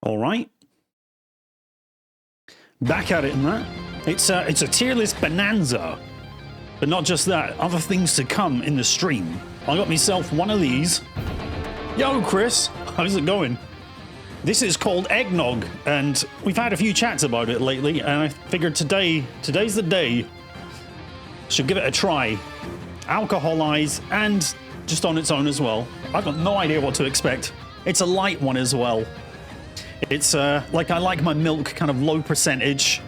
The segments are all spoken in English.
All right. Back at it in that. It's a tier list bonanza. But not just that, other things to come in the stream. I got myself one of these. Yo, Chris, how's it going? This is called Eggnog, and we've had a few chats about it lately, and I figured today's the day. Should give it a try. Alcoholized and just on its own as well. I've got no idea what to expect. It's a light one as well. It's like I like my milk kind of low percentage.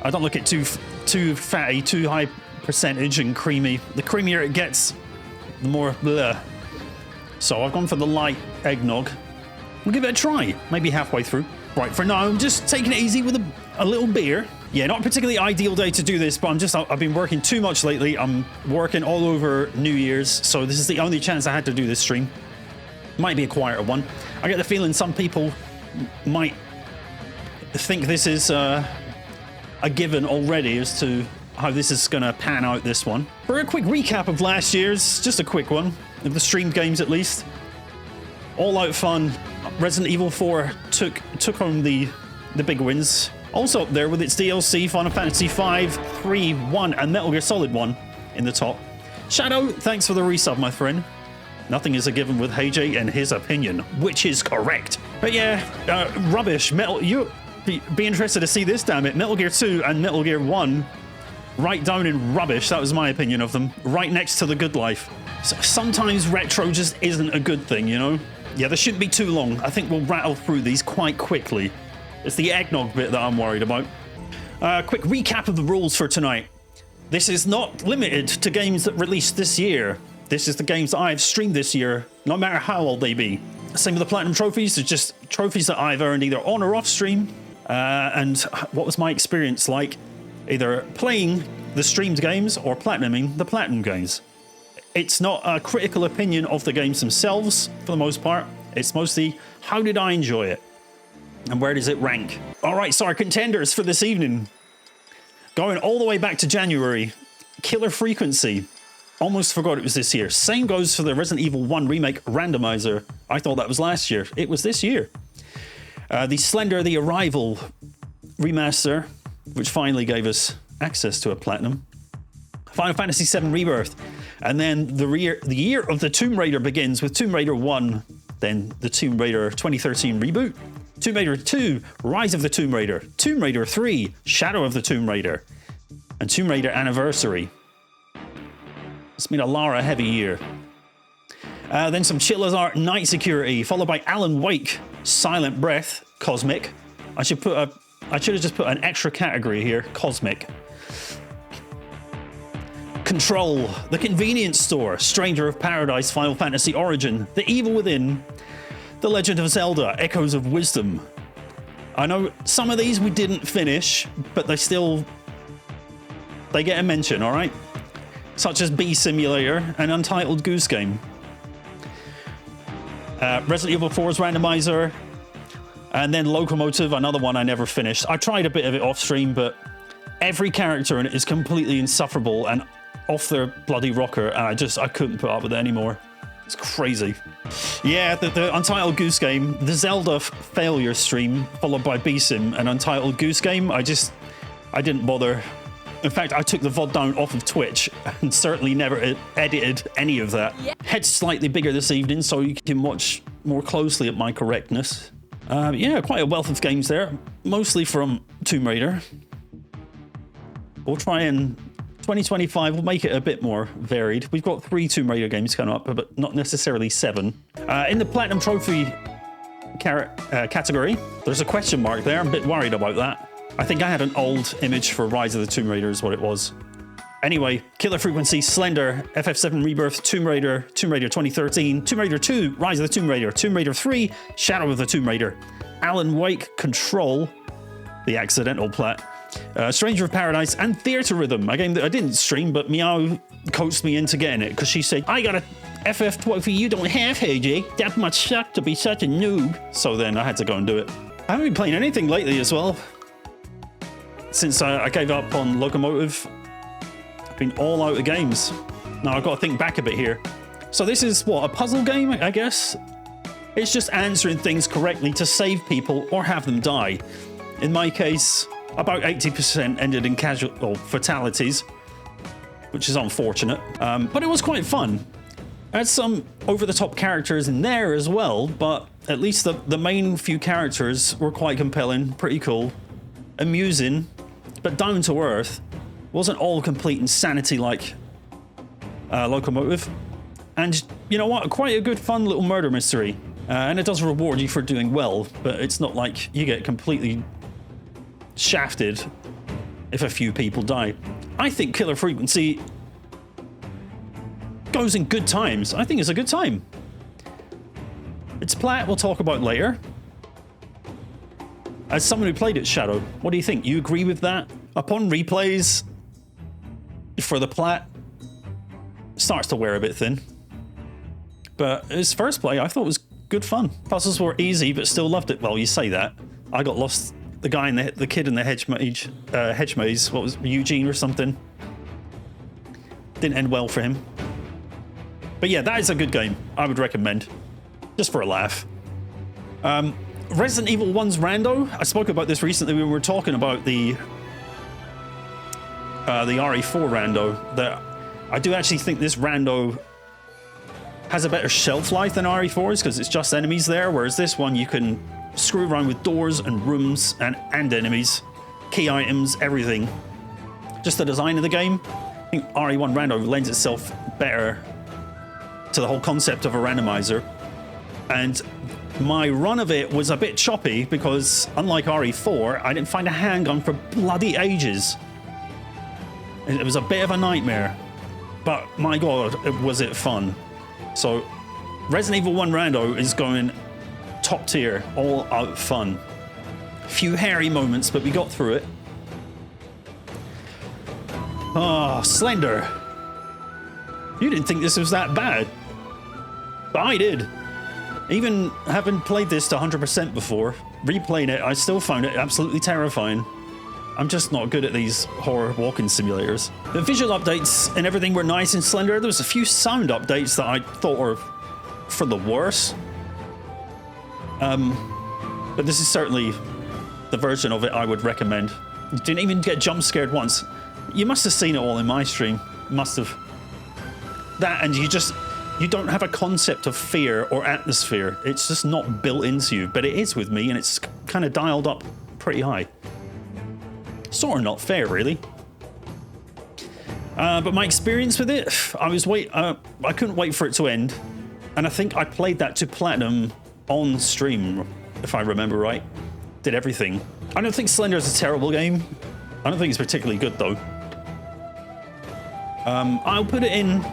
I don't like it too fatty, too high percentage and creamy. The creamier it gets, the more bleh. So I've gone for the light eggnog. We'll give it a try, maybe halfway through. Right, for now, I'm just taking it easy with a little beer. Yeah, not a particularly ideal day to do this, but I've been working too much lately. I'm working all over New Year's, so this is the only chance I had to do this stream. Might be a quieter one. I get the feeling some people might think this is a given already as to how this is going to pan out this one. For a quick recap of last year's, just a quick one, of the streamed games at least. All out fun. Resident Evil 4 took home the big wins. Also up there with its DLC, Final Fantasy V, 3, 1, and Metal Gear Solid 1 in the top. Shadow, thanks for the resub, my friend. Nothing is a given with HeyJay and his opinion, which is correct. But yeah, rubbish. You be interested to see this, damn it. Metal Gear 2 and Metal Gear 1, right down in rubbish. That was my opinion of them. Right next to the good life. So sometimes retro just isn't a good thing, you know? Yeah, this shouldn't be too long. I think we'll rattle through these quite quickly. It's the eggnog bit that I'm worried about. Quick recap of the rules for tonight. This is not limited to games that released this year. This is the games that I've streamed this year, no matter how old they be. Same with the platinum trophies. They're just trophies that I've earned either on or off stream. And what was my experience like either playing the streamed games or platinuming the platinum games. It's not a critical opinion of the games themselves, for the most part. It's mostly, how did I enjoy it? And where does it rank? All right, so our contenders for this evening. Going all the way back to January. Killer Frequency. Almost forgot it was this year. Same goes for the Resident Evil 1 remake Randomizer. I thought that was last year. It was this year. The Slender, The Arrival remaster, which finally gave us access to a platinum. Final Fantasy VII Rebirth. And then the year of the Tomb Raider begins with Tomb Raider 1, then the Tomb Raider 2013 reboot, Tomb Raider 2, Rise of the Tomb Raider, Tomb Raider 3, Shadow of the Tomb Raider, and Tomb Raider Anniversary. It's been a Lara heavy year. Then some Chillazart Night Security, followed by Alan Wake, Silent Breath, Cosmic. I should have just put an extra category here, Cosmic. Control, The Convenience Store, Stranger of Paradise, Final Fantasy Origin, The Evil Within, The Legend of Zelda, Echoes of Wisdom. I know some of these we didn't finish, but they get a mention, all right? Such as Bee Simulator and Untitled Goose Game. Resident Evil 4's Randomizer, and then Loco Motive, another one I never finished. I tried a bit of it off stream, but every character in it is completely insufferable and off their bloody rocker, and I couldn't put up with it anymore. It's crazy. Yeah, the Untitled Goose Game, the Zelda failure stream, followed by B-Sim and Untitled Goose Game, I didn't bother. In fact, I took the VOD down off of Twitch and certainly never edited any of that. Yeah. Head's slightly bigger this evening, so you can watch more closely at my correctness. Yeah, quite a wealth of games there, mostly from Tomb Raider. We'll try and 2025, we'll make it a bit more varied. We've got 3 Tomb Raider games coming up, but not necessarily 7. In the Platinum Trophy category, there's a question mark there. I'm a bit worried about that. I think I had an old image for Rise of the Tomb Raider is what it was. Anyway, Killer Frequency, Slender, FF7 Rebirth, Tomb Raider 2013, Tomb Raider 2, Rise of the Tomb Raider, Tomb Raider 3, Shadow of the Tomb Raider, Alan Wake, Control, the accidental plat, Stranger of Paradise, and Theatrhythm, a game that I didn't stream, but Meow coaxed me into getting it because she said, I got a FF trophy you don't have, HeyJay. That must suck to be such a noob. So then I had to go and do it. I haven't been playing anything lately as well. Since I gave up on Loco Motive, I've been all out of games. Now I've got to think back a bit here. So this is what, a puzzle game, I guess? It's just answering things correctly to save people or have them die. In my case, about 80% ended in casual fatalities, which is unfortunate, but it was quite fun. I had some over-the-top characters in there as well, but at least the main few characters were quite compelling, pretty cool, amusing, but down to earth. Wasn't all complete insanity like Loco Motive. And you know what? Quite a good, fun little murder mystery. And it does reward you for doing well, but it's not like you get completely shafted if a few people die. I think killer frequency goes in good times. I think it's a good time. Its plat we'll talk about later. As someone who played it, Shadow, what do you think? You agree with that? Upon replays, for the plat, starts to wear a bit thin. But its first play, I thought was good fun. Puzzles were easy, but still loved it. Well, you say that. I got lost. The guy in the kid in the hedge maze, what was Eugene or something? Didn't end well for him. But yeah, that is a good game. I would recommend, just for a laugh. Resident Evil 1's Rando. I spoke about this recently when we were talking about the RE4 Rando. That I do actually think this Rando has a better shelf life than RE4's because it's just enemies there, whereas this one you can screw around with doors and rooms and enemies, key items, everything. Just the design of the game. I think RE1 Rando lends itself better to the whole concept of a randomizer. And my run of it was a bit choppy because, unlike RE4, I didn't find a handgun for bloody ages. It was a bit of a nightmare. But my god, was it fun. So, Resident Evil 1 Rando is going top tier, all out fun. Few hairy moments, but we got through it. Ah, Slender. You didn't think this was that bad. But I did. Even having played this to 100% before, replaying it, I still found it absolutely terrifying. I'm just not good at these horror walking simulators. The visual updates and everything were nice in Slender. There was a few sound updates that I thought were for the worse. But this is certainly the version of it I would recommend. You didn't even get jump scared once. You must have seen it all in my stream. Must have. That, and you don't have a concept of fear or atmosphere. It's just not built into you, but it is with me, and it's kind of dialed up pretty high. Sort of not fair, really. But my experience with it, I couldn't wait for it to end, and I think I played that to platinum on stream, if I remember right. Did everything. I don't think Slender is a terrible game. I don't think it's particularly good though. I'll put it in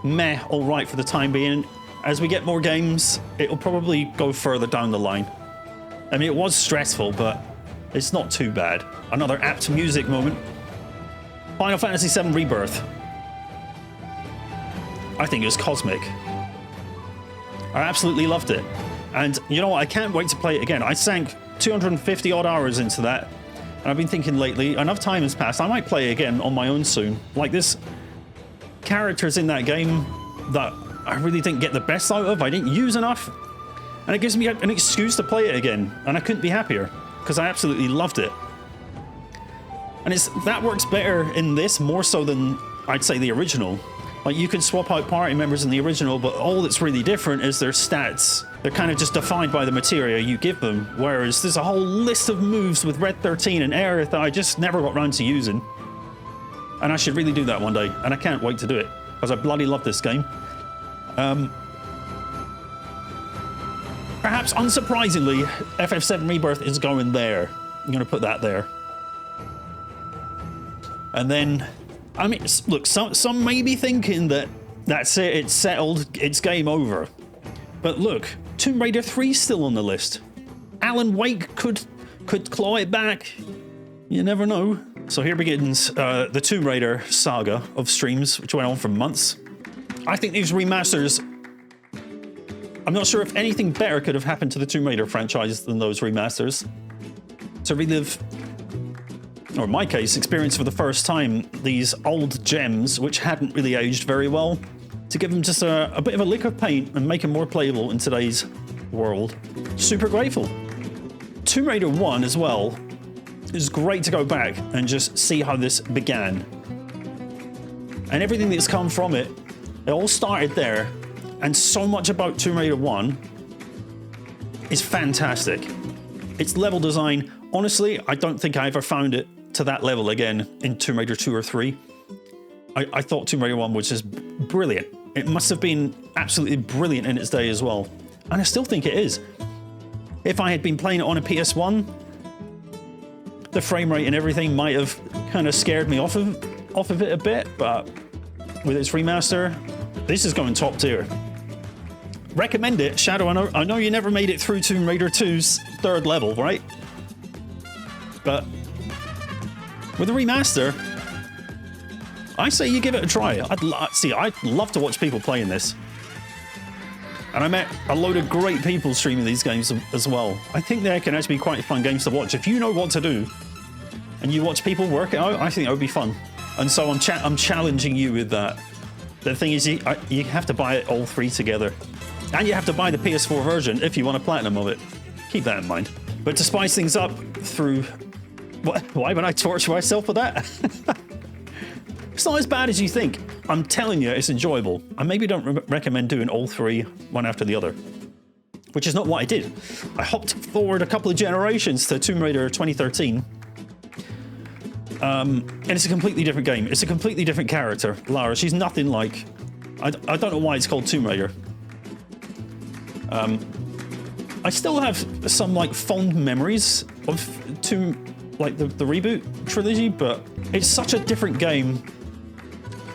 meh, all right for the time being. As we get more games, it'll probably go further down the line. I mean, it was stressful, but it's not too bad. Another apt music moment. Final Fantasy VII Rebirth. I think it was cosmic. I absolutely loved it. And you know what? I can't wait to play it again. I sank 250 odd hours into that. And I've been thinking lately, enough time has passed, I might play it again on my own soon. Like, this characters in that game that I really didn't get the best out of, I didn't use enough. And it gives me an excuse to play it again. And I couldn't be happier, because I absolutely loved it. And that works better in this, more so than, I'd say, the original. Like, you can swap out party members in the original, but all that's really different is their stats. They're kind of just defined by the materia you give them, whereas there's a whole list of moves with Red 13 and Aerith that I just never got round to using. And I should really do that one day, and I can't wait to do it, because I bloody love this game. Perhaps unsurprisingly, FF7 Rebirth is going there. I'm going to put that there. And then, I mean, look, some may be thinking that that's it, it's settled, it's game over. But look, Tomb Raider 3's still on the list. Alan Wake could claw it back. You never know. So here begins the Tomb Raider saga of streams, which went on for months. I think these remasters, I'm not sure if anything better could have happened to the Tomb Raider franchise than those remasters. To relive, or in my case, experience for the first time these old gems, which hadn't really aged very well, to give them just a bit of a lick of paint and make them more playable in today's world. Super grateful. Tomb Raider 1 as well. It's great to go back and just see how this began. And everything that's come from it, it all started there. And so much about Tomb Raider 1 is fantastic. Its level design, honestly, I don't think I ever found it to that level again in Tomb Raider 2 or 3. I thought Tomb Raider 1 was just brilliant. It must have been absolutely brilliant in its day as well. And I still think it is. If I had been playing it on a PS1, the frame rate and everything might have kind of scared me off of it a bit, but with its remaster, this is going top tier. Recommend it. Shadow, I know you never made it through Tomb Raider 2's third level, right? But with the remaster, I say you give it a try. I'd love to watch people playing this. And I met a load of great people streaming these games as well. I think they can actually be quite fun games to watch. If you know what to do and you watch people work it out, I think that would be fun. And so I'm challenging you with that. The thing is, you have to buy it all three together. And you have to buy the PS4 version if you want a platinum of it. Keep that in mind. But to spice things up through... Why would I torture myself with that? It's not as bad as you think. I'm telling you, it's enjoyable. I maybe don't recommend doing all three, one after the other. Which is not what I did. I hopped forward a couple of generations to Tomb Raider 2013. And it's a completely different game. It's a completely different character, Lara. She's nothing like... I don't know why it's called Tomb Raider. I still have some like fond memories of the reboot trilogy, but it's such a different game.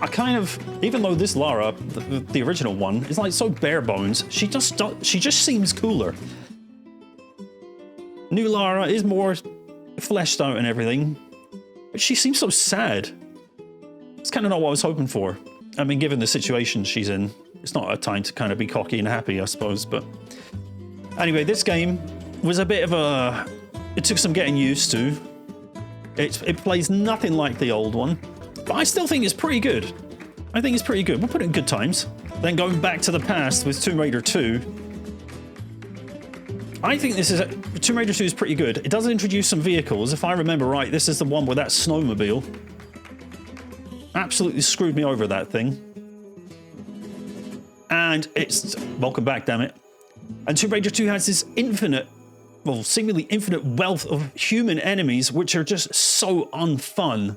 I kind of, even though this Lara, the original one, is like so bare bones, she just seems cooler. New Lara is more fleshed out and everything, but she seems so sad. It's kind of not what I was hoping for. I mean, given the situation she's in, it's not a time to kind of be cocky and happy, I suppose, but... Anyway, this game was a bit of a... It took some getting used to. It plays nothing like the old one, but I still think it's pretty good. I think it's pretty good. We'll put it in good times. Then going back to the past with Tomb Raider 2, I think Tomb Raider 2 is pretty good. It does introduce some vehicles. If I remember right, this is the one with that snowmobile. Absolutely screwed me over, that thing. And it's... Welcome back, damn it. And Tomb Raider 2 has this seemingly infinite wealth of human enemies, which are just so unfun.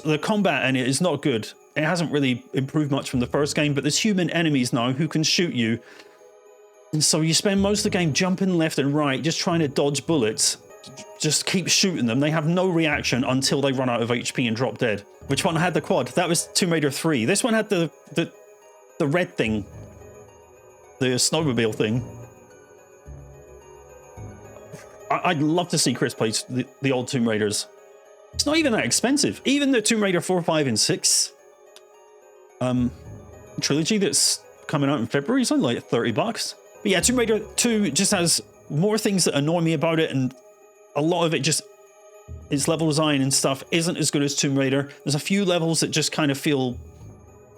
The combat in it is not good. It hasn't really improved much from the first game, but there's human enemies now who can shoot you. And so you spend most of the game jumping left and right, just trying to dodge bullets. Just keep shooting them. They have no reaction until they run out of HP and drop dead. Which one had the quad? That was Tomb Raider 3. This one had the red thing. The snowmobile thing. I'd love to see Chris play the old Tomb Raiders. It's not even that expensive. Even the Tomb Raider 4, 5, and 6 trilogy that's coming out in February is only like $30. But yeah, Tomb Raider 2 just has more things that annoy me about it, and a lot of it just... Its level design and stuff isn't as good as Tomb Raider. There's a few levels that just kind of feel...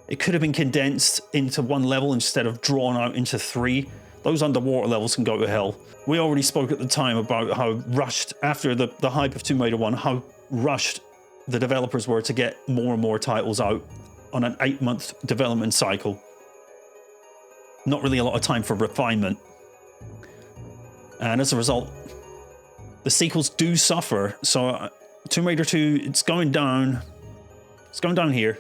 It could have been condensed into one level instead of drawn out into 3. Those underwater levels can go to hell. We already spoke at the time about how rushed, after the hype of Tomb Raider 1, how rushed the developers were to get more and more titles out on an 8-month development cycle. Not really a lot of time for refinement. And as a result, the sequels do suffer. So Tomb Raider 2, it's going down. It's going down here.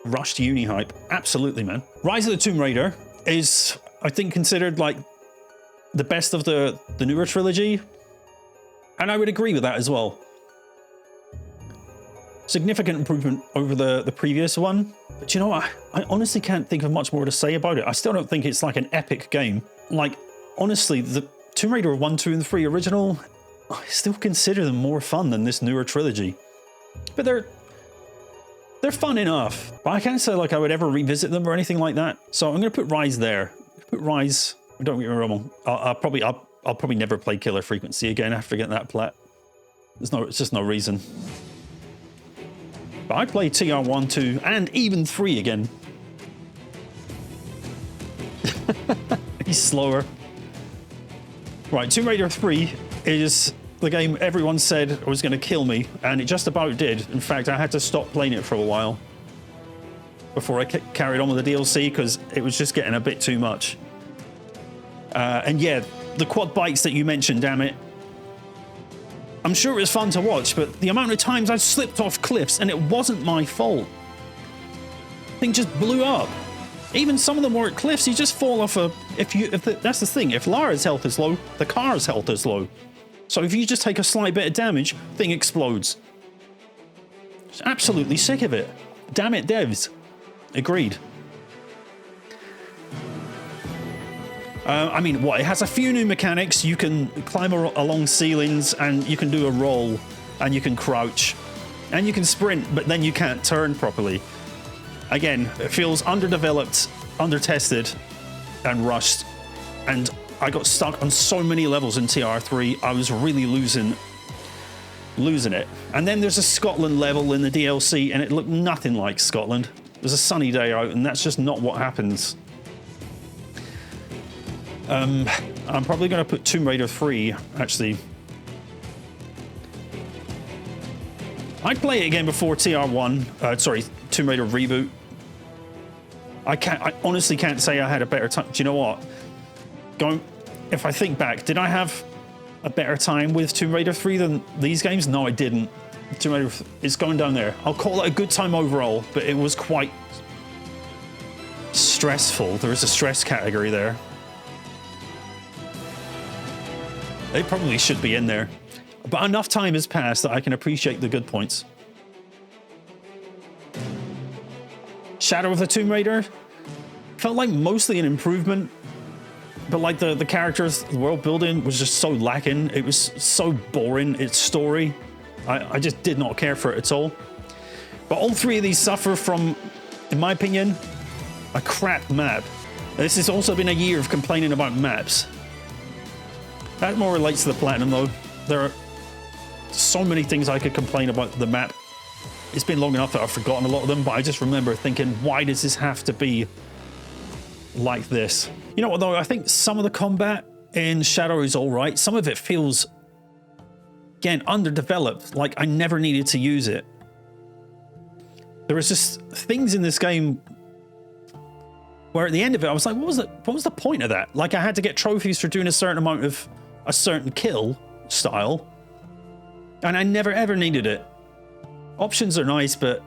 Rushed uni hype. Absolutely, man. Rise of the Tomb Raider is, I think, considered like the best of the newer trilogy. And I would agree with that as well. Significant improvement over the previous one. But you know what? I honestly can't think of much more to say about it. I still don't think it's like an epic game. Like, honestly, the Tomb Raider 1, 2, and 3 original, I still consider them more fun than this newer trilogy. But they're fun enough. But I can't say like I would ever revisit them or anything like that. So I'm going to put Rise there. Put Rise. Don't get me wrong. I'll probably never play Killer Frequency again after getting that plat. It's just no reason. But I play TR1, 2, and even 3 again. He's slower. Right, Tomb Raider 3 is the game everyone said was going to kill me, and it just about did. In fact, I had to stop playing it for a while before I carried on with the DLC because it was just getting a bit too much. And yeah, the quad bikes that you mentioned, damn it. I'm sure it was fun to watch, but the amount of times I slipped off cliffs and it wasn't my fault. The thing just blew up. Even some of them were at cliffs, you just fall off a... That's the thing, if Lara's health is low, the car's health is low. So if you just take a slight bit of damage, thing explodes. Just absolutely sick of it. Damn it, devs. Agreed. I mean, what? It has a few new mechanics. You can climb along ceilings, and you can do a roll, and you can crouch, and you can sprint, but then you can't turn properly. Again, it feels underdeveloped, undertested, and rushed. And I got stuck on so many levels in TR3, I was really losing it. And then there's a Scotland level in the DLC, and it looked nothing like Scotland. It was a sunny day out, and that's just not what happens. I'm probably going to put Tomb Raider 3, actually. I'd play it again before TR1, sorry, Tomb Raider Reboot. I honestly can't say I had a better time. Do you know what? If I think back, did I have a better time with Tomb Raider 3 than these games? No, I didn't. Tomb Raider, it's going down there. I'll call it a good time overall, but it was quite stressful. There is a stress category there. They probably should be in there. But enough time has passed that I can appreciate the good points. Shadow of the Tomb Raider felt like mostly an improvement, but like the characters, the world building was just so lacking. It was so boring, its story. I just did not care for it at all. But all three of these suffer from, in my opinion, a crap map. This has also been a year of complaining about maps. That more relates to the Platinum though. There are so many things I could complain about the map. It's been long enough that I've forgotten a lot of them, but I just remember thinking, why does this have to be like this? You know what though, I think some of the combat in Shadow is alright. Some of it feels, again, underdeveloped, like I never needed to use it. There was just things in this game where at the end of it, I was like, what was the point of that? Like I had to get trophies for doing a certain amount of a certain kill style, and I never ever needed it. Options are nice, but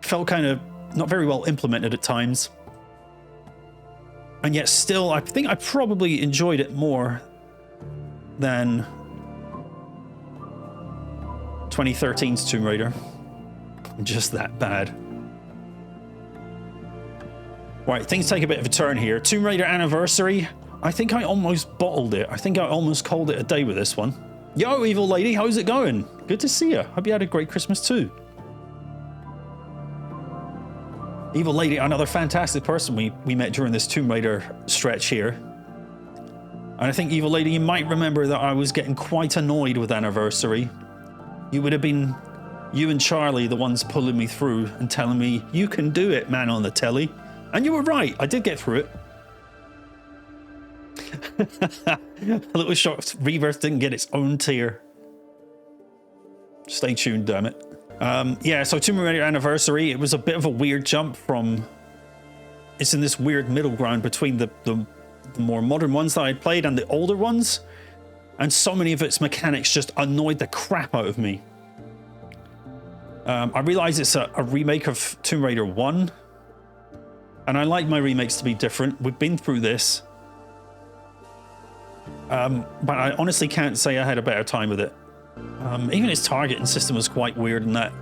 felt kind of not very well implemented at times. And yet still, I think I probably enjoyed it more than 2013's Tomb Raider. Just that bad. Right, things take a bit of a turn here. Tomb Raider Anniversary. I think I almost bottled it. I think I almost called it a day with this one. Yo, evil lady, how's it going? Good to see you. Hope you had a great Christmas too. Evil lady, another fantastic person we met during this Tomb Raider stretch here. And I think, evil lady, you might remember that I was getting quite annoyed with Anniversary. You would have been, you and Charlie, the ones pulling me through and telling me, you can do it, man on the telly. And you were right, I did get through it. A little shocked Rebirth didn't get its own tier. Stay tuned, damn it. Yeah, so Tomb Raider Anniversary, it was a bit of a weird jump from... It's in this weird middle ground between the more modern ones that I played and the older ones. And so many of its mechanics just annoyed the crap out of me. I realize it's a remake of Tomb Raider 1. And I like my remakes to be different. We've been through this. But I honestly can't say I had a better time with it. Even its targeting system was quite weird in that.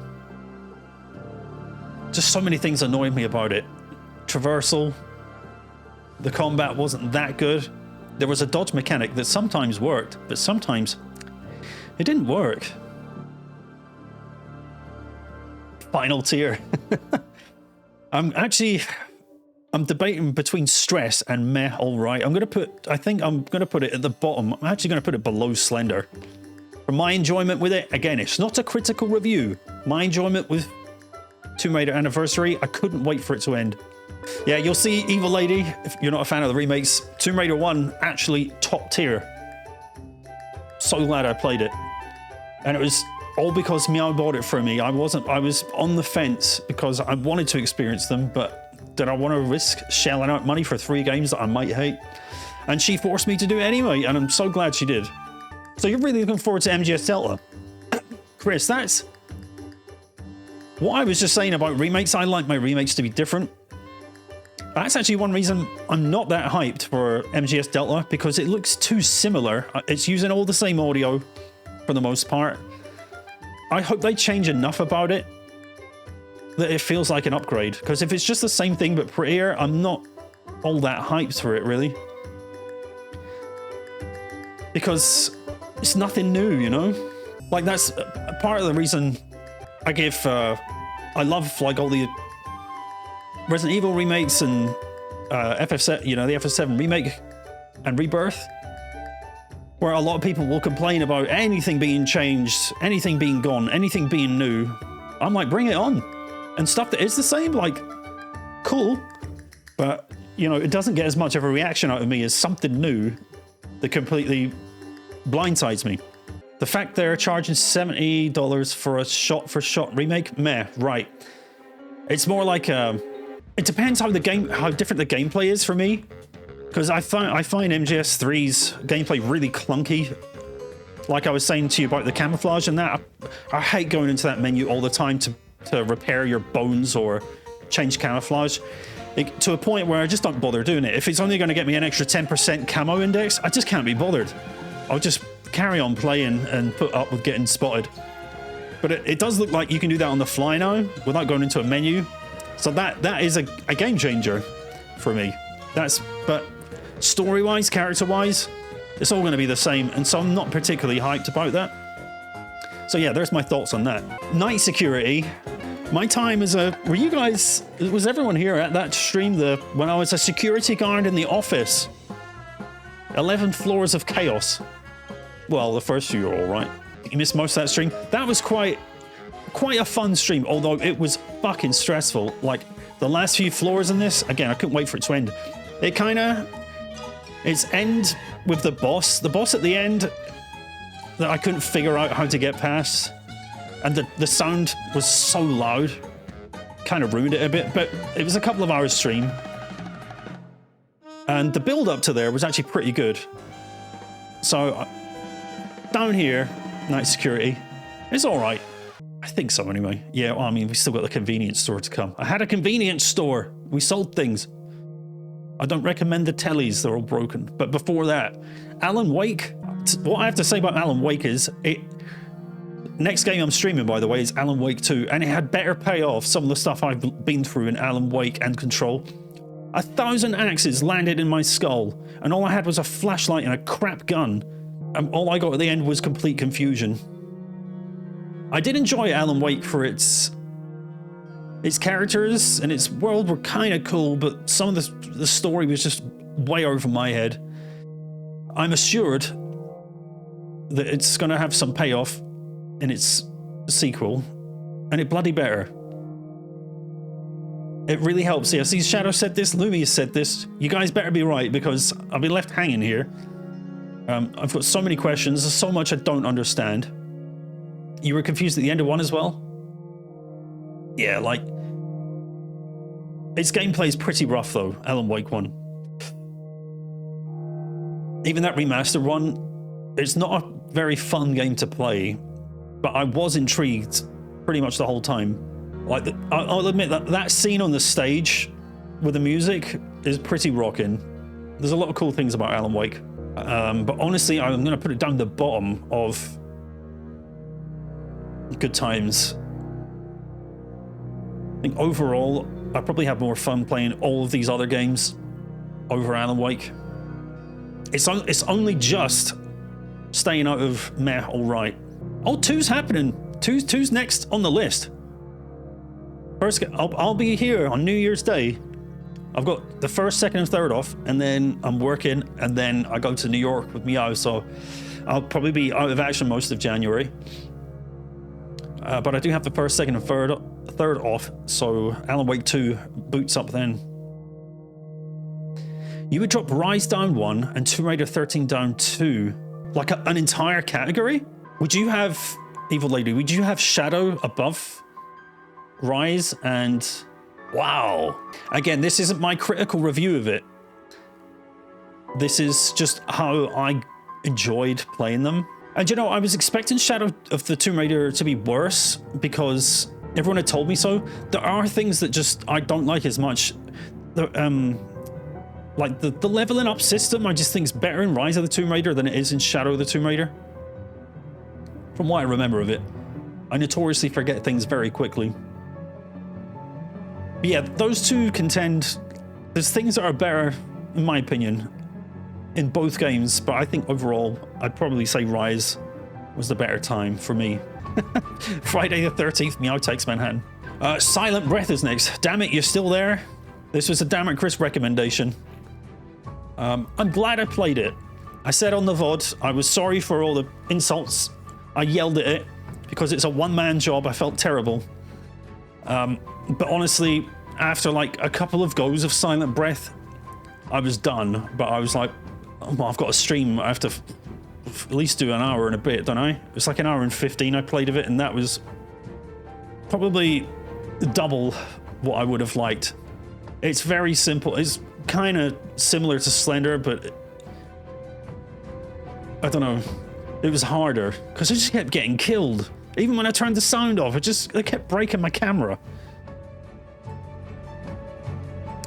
Just so many things annoyed me about it. Traversal. The combat wasn't that good. There was a dodge mechanic that sometimes worked, but sometimes it didn't work. Final tier. I'm debating between stress and meh, all right. I think I'm going to put it at the bottom. I'm actually going to put it below Slender. For my enjoyment with it, again, it's not a critical review. My enjoyment with Tomb Raider Anniversary. I couldn't wait for it to end. Yeah, you'll see, Evil Lady, if you're not a fan of the remakes, Tomb Raider 1, actually top tier. So glad I played it. And it was all because Meow bought it for me. I was on the fence because I wanted to experience them, but did I want to risk shelling out money for 3 games that I might hate? And she forced me to do it anyway, and I'm so glad she did. So you're really looking forward to MGS Delta. Chris, that's what I was just saying about remakes. I like my remakes to be different. That's actually one reason I'm not that hyped for MGS Delta, because it looks too similar. It's using all the same audio for the most part. I hope they change enough about it that it feels like an upgrade, because if it's just the same thing but prettier, I'm not all that hyped for it, really. Because it's nothing new, you know? Like, that's part of the reason I give... I love, like, all the Resident Evil remakes and FF7, you know, the FF7 remake and Rebirth, where a lot of people will complain about anything being changed, anything being gone, anything being new. I'm like, bring it on. And stuff that is the same, like, cool, but, you know, it doesn't get as much of a reaction out of me as something new that completely blindsides me. The fact they're charging $70 for a shot-for-shot remake, meh, right. It's more like it depends how different the gameplay is for me, because I find MGS3's gameplay really clunky. Like I was saying to you about the camouflage and that, I hate going into that menu all the time to repair your bones or change camouflage, to a point where I just don't bother doing it. If it's only going to get me an extra 10% camo index, I just can't be bothered. I'll just carry on playing and put up with getting spotted. But it does look like you can do that on the fly now without going into a menu. So that is a game changer for me. But story-wise, character-wise, it's all going to be the same, and so I'm not particularly hyped about that. So yeah, there's my thoughts on that. Night security. My time as was everyone here at that stream when I was a security guard in the office? 11 floors of chaos. Well, the first few are all right. You missed most of that stream. That was quite a fun stream, although it was fucking stressful. Like, the last few floors in this, again, I couldn't wait for it to end. It's end with the boss at the end that I couldn't figure out how to get past. And the sound was so loud, kind of ruined it a bit, but it was a couple of hours stream. And the build up to there was actually pretty good. So, down here, night security, it's all right. I think so anyway. Yeah, well, I mean, we still got the convenience store to come. I had a convenience store. We sold things. I don't recommend the tellies. They're all broken. But before that, Alan Wake. What I have to say about Alan Wake is next game I'm streaming, by the way, is Alan Wake 2. And it had better payoff some of the stuff I've been through in Alan Wake and Control. 1,000 axes landed in my skull. And all I had was a flashlight and a crap gun. And all I got at the end was complete confusion. I did enjoy Alan Wake for its characters and its world were kind of cool, but some of the story was just way over my head. I'm assured that it's going to have some payoff in its sequel, and it bloody better. It really helps. Yeah, see, Shadow said this, Lumi has said this. You guys better be right, because I'll be left hanging here. I've got so many questions. There's so much I don't understand. You were confused at the end of 1 as well? Yeah, like... its gameplay is pretty rough, though, Alan Wake 1. Even that remastered one, it's not a very fun game to play, but I was intrigued pretty much the whole time. Like, I'll admit that scene on the stage with the music is pretty rocking. There's a lot of cool things about Alan Wake. But honestly, I'm going to put it down the bottom of good times. I think overall, I probably have more fun playing all of these other games over Alan Wake. It's only just staying out of meh all right. Oh, 2's happening. 2's next on the list. First, I'll be here on New Year's Day. I've got the 1st, 2nd, and 3rd off, and then I'm working, and then I go to New York with Meow, so I'll probably be out of action most of January. But I do have the first, second, and third off, so Alan Wake 2 boots up then. You would drop Rise down 1 and Tomb Raider 13 down 2. Like an entire category? Would you have, Evil Lady, would you have Shadow above Rise and... Wow. Again, this isn't my critical review of it. This is just how I enjoyed playing them. And you know, I was expecting Shadow of the Tomb Raider to be worse because everyone had told me so. There are things that just I don't like as much. Like the leveling up system, I just think is better in Rise of the Tomb Raider than it is in Shadow of the Tomb Raider. From what I remember of it. I notoriously forget things very quickly. But yeah, those two contend. There's things that are better, in my opinion, in both games, but I think overall, I'd probably say Rise was the better time for me. Friday the 13th, Meow Takes Manhattan. Silent Breath is next. Damn it, you're still there? This was a Damn It Chris recommendation. I'm glad I played it. I said on the VOD, I was sorry for all the insults. I yelled at it because it's a one-man job. I felt terrible. But honestly, after like a couple of goes of Silent Breath, I was done. But I was like, oh, well, I've got a stream. I have to at least do an hour and a bit, don't I? It's like an hour and 15 I played of it, and that was probably double what I would have liked. It's very simple. It's kind of similar to Slender, but I don't know. It was harder because I just kept getting killed. Even when I turned the sound off, it kept breaking my camera.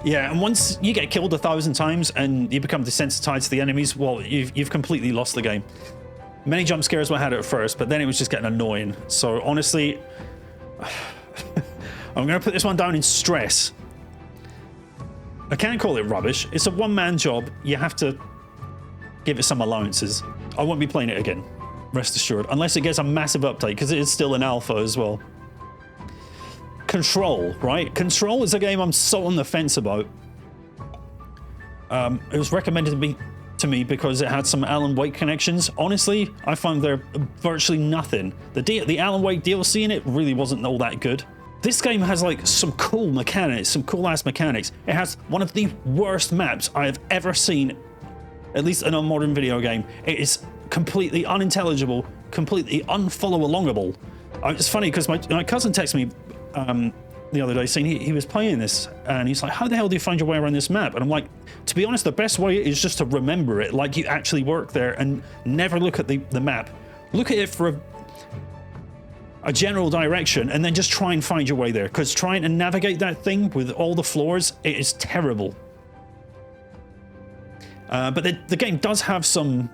Yeah, and once you get killed 1,000 times and you become desensitized to the enemies, well, you've completely lost the game. Many jump scares I had at first, but then it was just getting annoying. So honestly, I'm going to put this one down in stress. I can't call it rubbish. It's a one-man job. You have to give it some allowances. I won't be playing it again, rest assured, unless it gets a massive update, because it is still an alpha as well. Control, right? Control is a game I'm so on the fence about. It was recommended to me because it had some Alan Wake connections. Honestly, I found there virtually nothing. The Alan Wake DLC in it really wasn't all that good. This game has like some cool mechanics, some cool ass mechanics. It has one of the worst maps I have ever seen, at least in a modern video game. It is completely unintelligible, completely unfollow-alongable. It's funny because my cousin texted me the other day saying he was playing this, and he's like, how the hell do you find your way around this map? And I'm like, to be honest, the best way is just to remember it, like you actually work there, and never look at the map. Look at it for a general direction, and then just try and find your way there, because trying to navigate that thing with all the floors, it is terrible. But the game does have some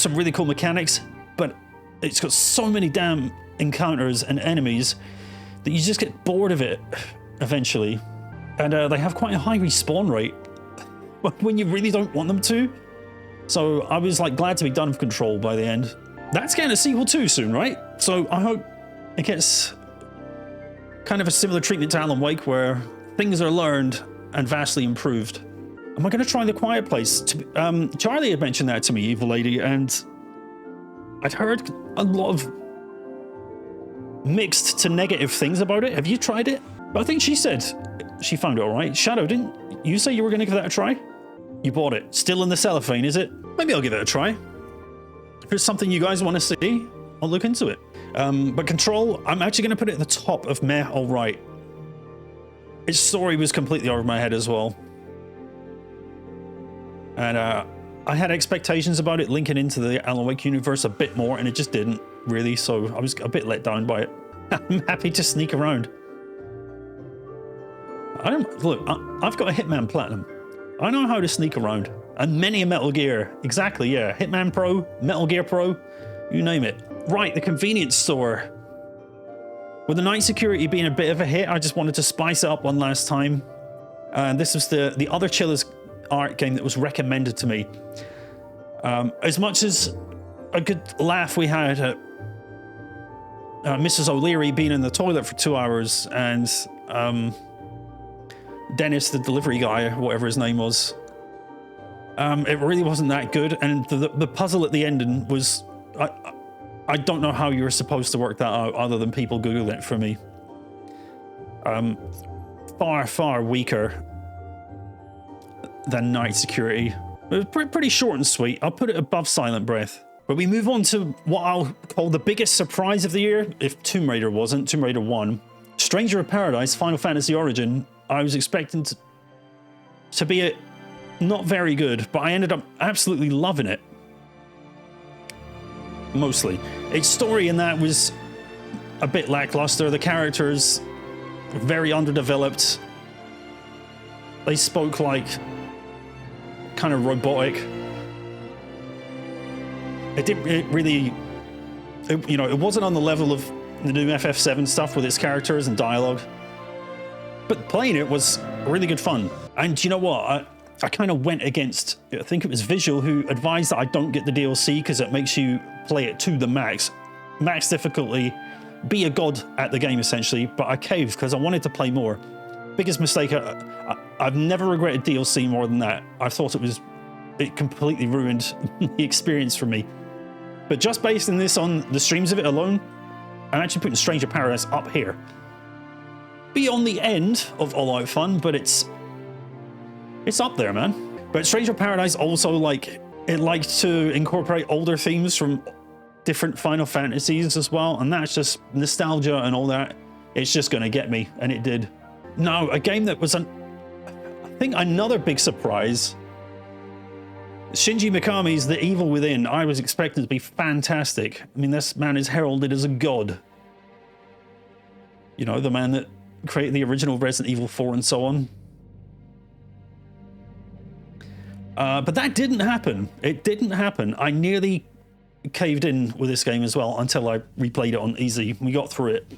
really cool mechanics, but it's got so many damn encounters and enemies that you just get bored of it eventually. And they have quite a high respawn rate when you really don't want them to. So I was like glad to be done with Control by the end. That's getting a sequel too soon, right? So I hope it gets kind of a similar treatment to Alan Wake, where things are learned and vastly improved. Am I going to try The Quiet Place? Charlie had mentioned that to me, Evil Lady, and I'd heard a lot of mixed to negative things about it. Have you tried it? But I think she said she found it all right. Shadow, didn't you say you were going to give that a try? You bought it. Still in the cellophane, is it? Maybe I'll give it a try. If it's something you guys want to see, I'll look into it. But Control, I'm actually going to put it at the top of meh, all right. Its story was completely over my head as well. And I had expectations about it linking into the Alan Wake universe a bit more, and it just didn't really, so I was a bit let down by it. I'm happy to sneak around. Look, I've got a Hitman Platinum. I know how to sneak around. And many a Metal Gear. Exactly, yeah. Hitman Pro, Metal Gear Pro, you name it. Right, the convenience store. With the night security being a bit of a hit, I just wanted to spice it up one last time. And this was the other Chillers art game that was recommended to me. As much as a good laugh we had at Mrs. O'Leary being in the toilet for 2 hours, and Dennis, the delivery guy, or whatever his name was, it really wasn't that good. And the puzzle at the ending was, I don't know how you're supposed to work that out other than people Google it for me. Far, far weaker than Night Security. It was pretty short and sweet. I'll put it above Silent Breath. But we move on to what I'll call the biggest surprise of the year, if Tomb Raider wasn't, Tomb Raider 1. Stranger of Paradise, Final Fantasy Origin. I was expecting to be not very good, but I ended up absolutely loving it. Mostly. Its story in that was a bit lackluster. The characters very underdeveloped. They spoke like kind of robotic. It wasn't on the level of the new FF7 stuff with its characters and dialogue. But playing it was really good fun. And you know what? I kind of went against, I think it was Visual, who advised that I don't get the DLC because it makes you play it to the max. Max difficulty, be a god at the game essentially, but I caved because I wanted to play more. Biggest mistake, I've never regretted DLC more than that. I thought it completely ruined the experience for me. But just basing this on the streams of it alone, I'm actually putting Stranger Paradise up here. Beyond the end of All Out Fun, but it's up there, man. But Stranger Paradise also liked to incorporate older themes from different Final Fantasies as well, and that's just nostalgia and all that. It's just going to get me, and it did. Now, a game that was, I think, another big surprise. Shinji Mikami's The Evil Within. I was expecting to be fantastic. I mean, this man is heralded as a god. You know, the man that created the original Resident Evil 4 and so on. But that didn't happen. It didn't happen. I nearly caved in with this game as well until I replayed it on easy. We got through it.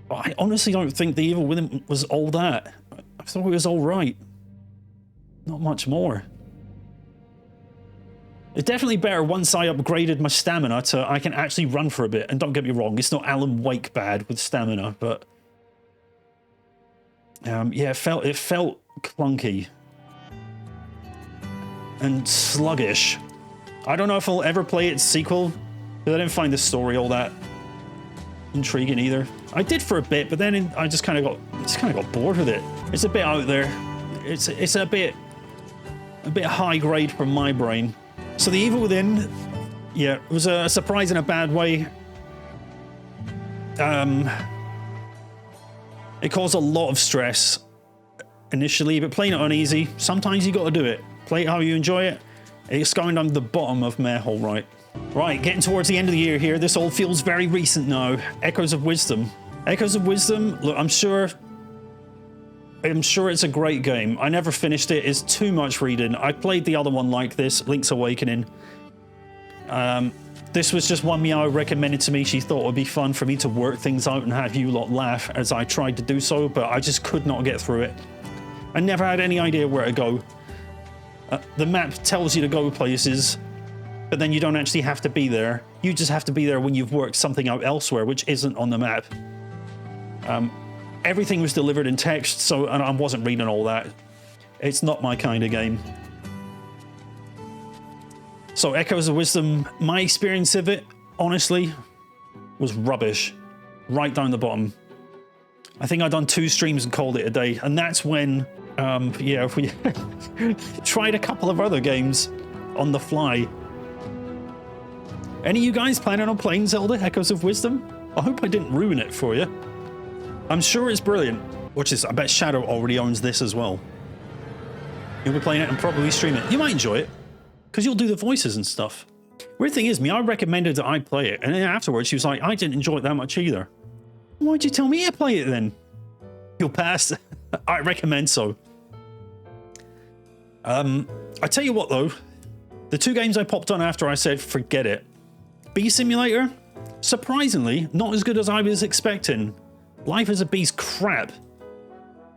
But I honestly don't think The Evil Within was all that. I thought it was all right. Not much more. It's definitely better once I upgraded my stamina to I can actually run for a bit. And don't get me wrong, it's not Alan Wake bad with stamina, but yeah, it felt clunky and sluggish. I don't know if I'll ever play its sequel, because I didn't find the story all that intriguing either. I did for a bit, but then I just kind of got bored with it. It's a bit out there. It's a bit high grade for my brain. So The Evil Within, yeah, it was a surprise in a bad way. It caused a lot of stress initially, but playing it on easy, sometimes you got to do it. Play it how you enjoy it. It's going down the bottom of meh, all right. Right, getting towards the end of the year here. This all feels very recent now. Echoes of Wisdom. Echoes of Wisdom, look, I'm sure it's a great game. I never finished it. It's too much reading. I played the other one like this, Link's Awakening. This was just one Meow recommended to me. She thought it would be fun for me to work things out and have you lot laugh as I tried to do so, but I just could not get through it. I never had any idea where to go. The map tells you to go places, but then you don't actually have to be there. You just have to be there when you've worked something out elsewhere, which isn't on the map. Everything was delivered in text, and I wasn't reading all that. It's not my kind of game. So Echoes of Wisdom, my experience of it, honestly, was rubbish. Right down the bottom. I think I'd done 2 streams and called it a day, and that's when, yeah, we tried a couple of other games on the fly. Any of you guys planning on playing Zelda Echoes of Wisdom? I hope I didn't ruin it for you. I'm sure it's brilliant. Watch this, I bet Shadow already owns this as well. You'll be playing it and probably stream it. You might enjoy it, because you'll do the voices and stuff. Weird thing is, I recommended that I play it, and then afterwards she was like, I didn't enjoy it that much either. Why'd you tell me to play it then? You'll pass. I recommend so. I tell you what though, the 2 games I popped on after I said forget it. Bee Simulator, surprisingly, not as good as I was expecting. Life as a Bee's crap.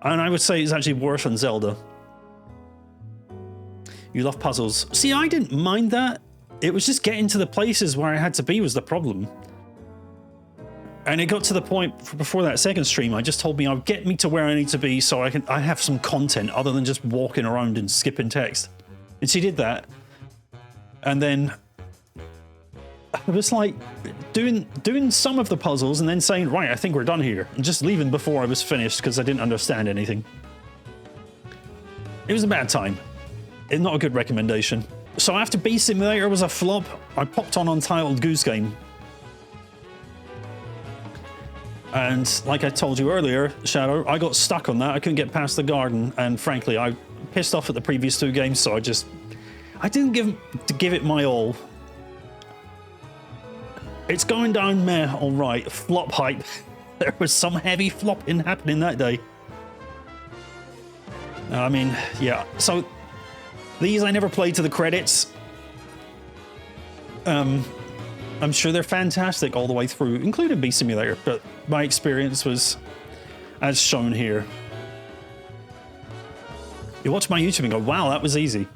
And I would say it's actually worse than Zelda. You love puzzles. See, I didn't mind that. It was just getting to the places where I had to be was the problem. And it got to the point before that second stream, I just told me I'll get me to where I need to be so I have some content other than just walking around and skipping text. And she did that. And then It was like doing some of the puzzles and then saying, right, I think we're done here, and just leaving before I was finished because I didn't understand anything. It was a bad time. It's not a good recommendation. So after Bee Simulator was a flop, I popped on Untitled Goose Game. And like I told you earlier, Shadow, I got stuck on that. I couldn't get past the garden, and frankly, I pissed off at the previous 2 games, so I didn't give it my all. It's going down meh, all right. Flop hype. There was some heavy flopping happening that day. I mean, yeah. So these I never played to the credits. I'm sure they're fantastic all the way through, including Bee Simulator, but my experience was as shown here. You watch my YouTube and go, wow, that was easy.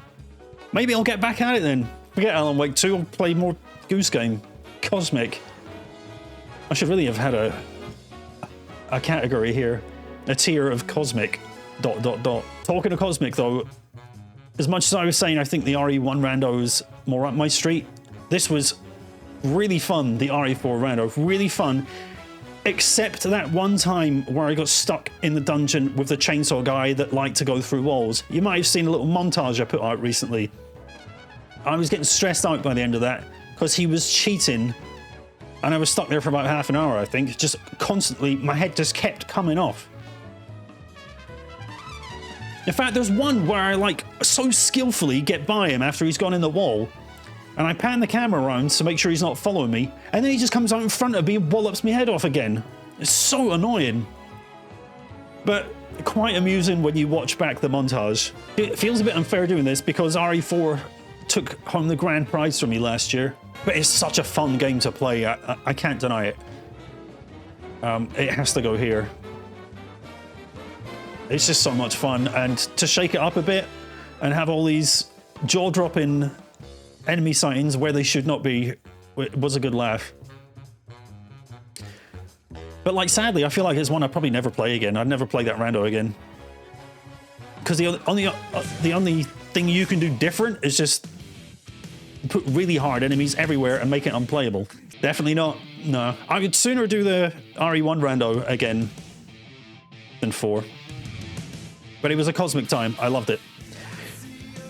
Maybe I'll get back at it then. Forget Alan Wake 2, I'll play more Goose Game. Cosmic. I should really have had a category here. A tier of Cosmic. ... Talking of Cosmic though, as much as I was saying I think the RE1 rando's more up my street, this was really fun, the RE4 rando. Really fun. Except that one time where I got stuck in the dungeon with the chainsaw guy that liked to go through walls. You might have seen a little montage I put out recently. I was getting stressed out by the end of that because he was cheating, and I was stuck there for about half an hour, I think. Just constantly, my head just kept coming off. In fact, there's one where I like so skillfully get by him after he's gone in the wall, and I pan the camera around to make sure he's not following me, and then he just comes out in front of me and wallops me head off again. It's so annoying. But quite amusing when you watch back the montage. It feels a bit unfair doing this because RE4 took home the grand prize from me last year, but it's such a fun game to play. I can't deny it. It has to go here. It's just so much fun, and to shake it up a bit and have all these jaw-dropping enemy sightings where they should not be was a good laugh. But like, sadly, I feel like it's one I'll probably never play again. I'd never play that rando again. Because the only thing you can do different is just put really hard enemies everywhere and make it unplayable. Definitely not. No. I would sooner do the RE1 rando again than 4. But it was a cosmic time. I loved it.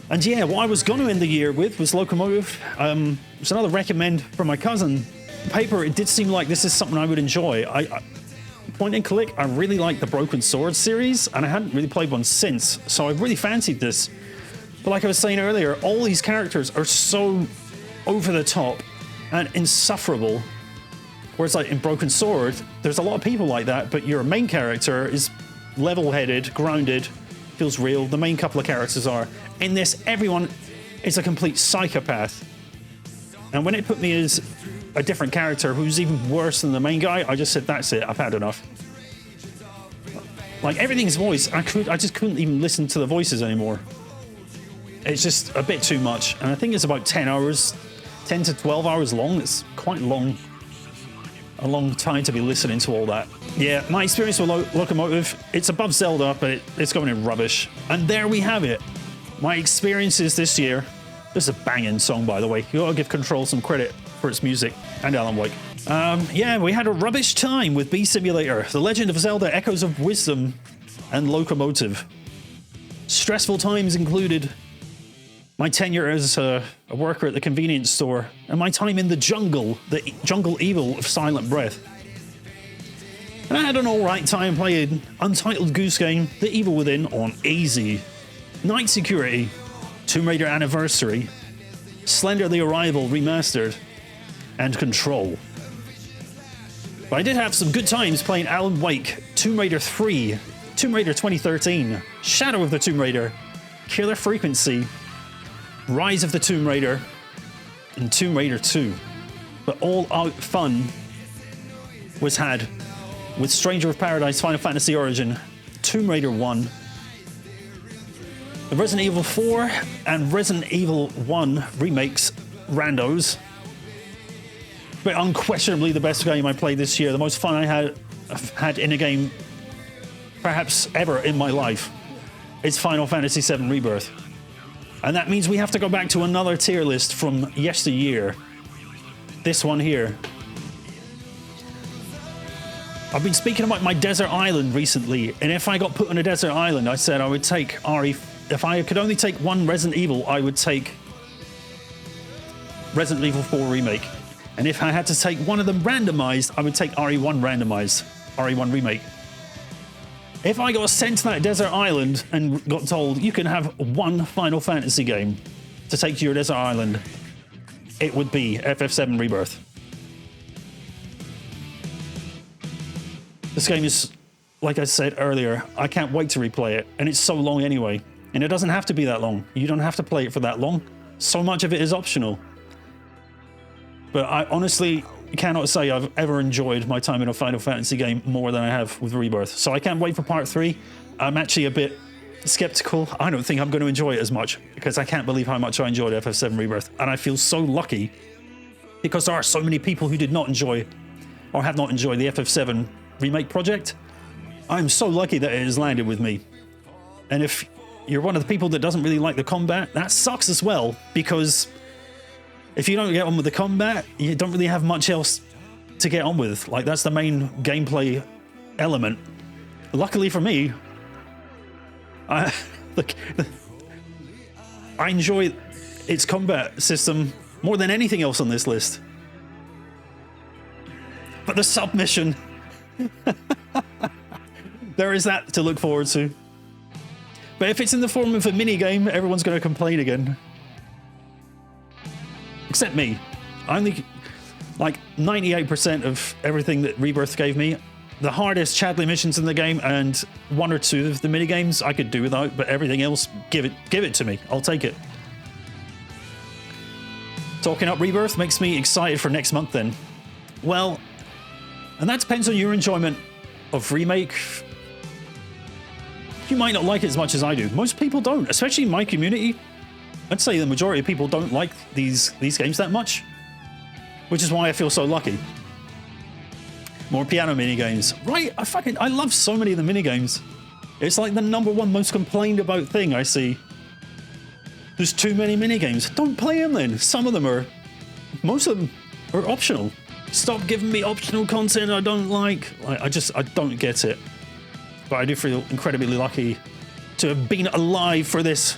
And yeah, what I was going to end the year with was Loco Motive. It's another recommend from my cousin. Paper, it did seem like this is something I would enjoy. Point and click, I really like the Broken Sword series, and I hadn't really played one since, so I really fancied this. But like I was saying earlier, all these characters are so over the top and insufferable. Whereas like in Broken Sword, there's a lot of people like that, but your main character is level-headed, grounded, feels real. The main couple of characters are. In this, everyone is a complete psychopath. And when it put me as a different character who's even worse than the main guy, I just said, that's it, I've had enough. Like, everything's voiced. I just couldn't even listen to the voices anymore. It's just a bit too much. And I think it's about 10 hours, 10 to 12 hours long. It's quite long. A long time to be listening to all that. Yeah, my experience with Loco Motive, it's above Zelda, but it's going in rubbish. And there we have it. My experiences this year. This is a banging song, by the way. You gotta give Control some credit for its music, and Alan Wake. Yeah, we had a rubbish time with Bee Simulator, The Legend of Zelda Echoes of Wisdom, and Loco Motive. Stressful times included my tenure as a worker at the convenience store, and my time in the jungle evil of Silent Breath. And I had an alright time playing Untitled Goose Game, The Evil Within on easy, Night Security, Tomb Raider Anniversary, Slender the Arrival Remastered, and Control. But I did have some good times playing Alan Wake, Tomb Raider 3, Tomb Raider 2013, Shadow of the Tomb Raider, Killer Frequency, Rise of the Tomb Raider, and Tomb Raider 2. But all out fun was had with Stranger of Paradise Final Fantasy Origin, Tomb Raider 1, the Resident Evil 4 and Resident Evil 1 remakes randos. But unquestionably the best game I played this year, the most fun I've had in a game perhaps ever in my life, is Final Fantasy VII Rebirth. And that means we have to go back to another tier list from yesteryear. this one here. I've been speaking about my desert island recently, and if I got put on a desert island, I said I would take RE. If I could only take one Resident Evil, I would take Resident Evil 4 Remake. And if I had to take one of them randomized, I would take RE1 randomized, RE1 Remake. If I got sent to that desert island and got told you can have one Final Fantasy game to take to your desert island, it would be FF7 Rebirth. This game is, like I said earlier, I can't wait to replay it, and it's so long anyway. And it doesn't have to be that long. You don't have to play it for that long. So much of it is optional. But I honestly cannot say I've ever enjoyed my time in a Final Fantasy game more than I have with Rebirth. So I can't wait for part 3. I'm actually a bit skeptical. I don't think I'm going to enjoy it as much because I can't believe how much I enjoyed FF7 Rebirth. And I feel so lucky because there are so many people who did not enjoy or have not enjoyed the FF7 remake project. I'm so lucky that it has landed with me. And if you're one of the people that doesn't really like the combat, that sucks as well, because if you don't get on with the combat, you don't really have much else to get on with. Like, that's the main gameplay element. Luckily for me, I enjoy its combat system more than anything else on this list. But the submission, there is that to look forward to. But if it's in the form of a mini game, everyone's going to complain again. Except me. I only, like 98% of everything that Rebirth gave me, the hardest Chadley missions in the game and 1 or 2 of the mini games I could do without, but everything else, give it to me. I'll take it. Talking up Rebirth makes me excited for next month then. Well, and that depends on your enjoyment of Remake. You might not like it as much as I do. Most people don't, especially in my community. I'd say the majority of people don't like these games that much, which is why I feel so lucky. More piano mini games. Right, I love so many of the mini games. It's like the #1 most complained about thing I see. There's too many mini games. Don't play them then. Most of them are optional. Stop giving me optional content I don't like. I don't get it. But I do feel incredibly lucky to have been alive for this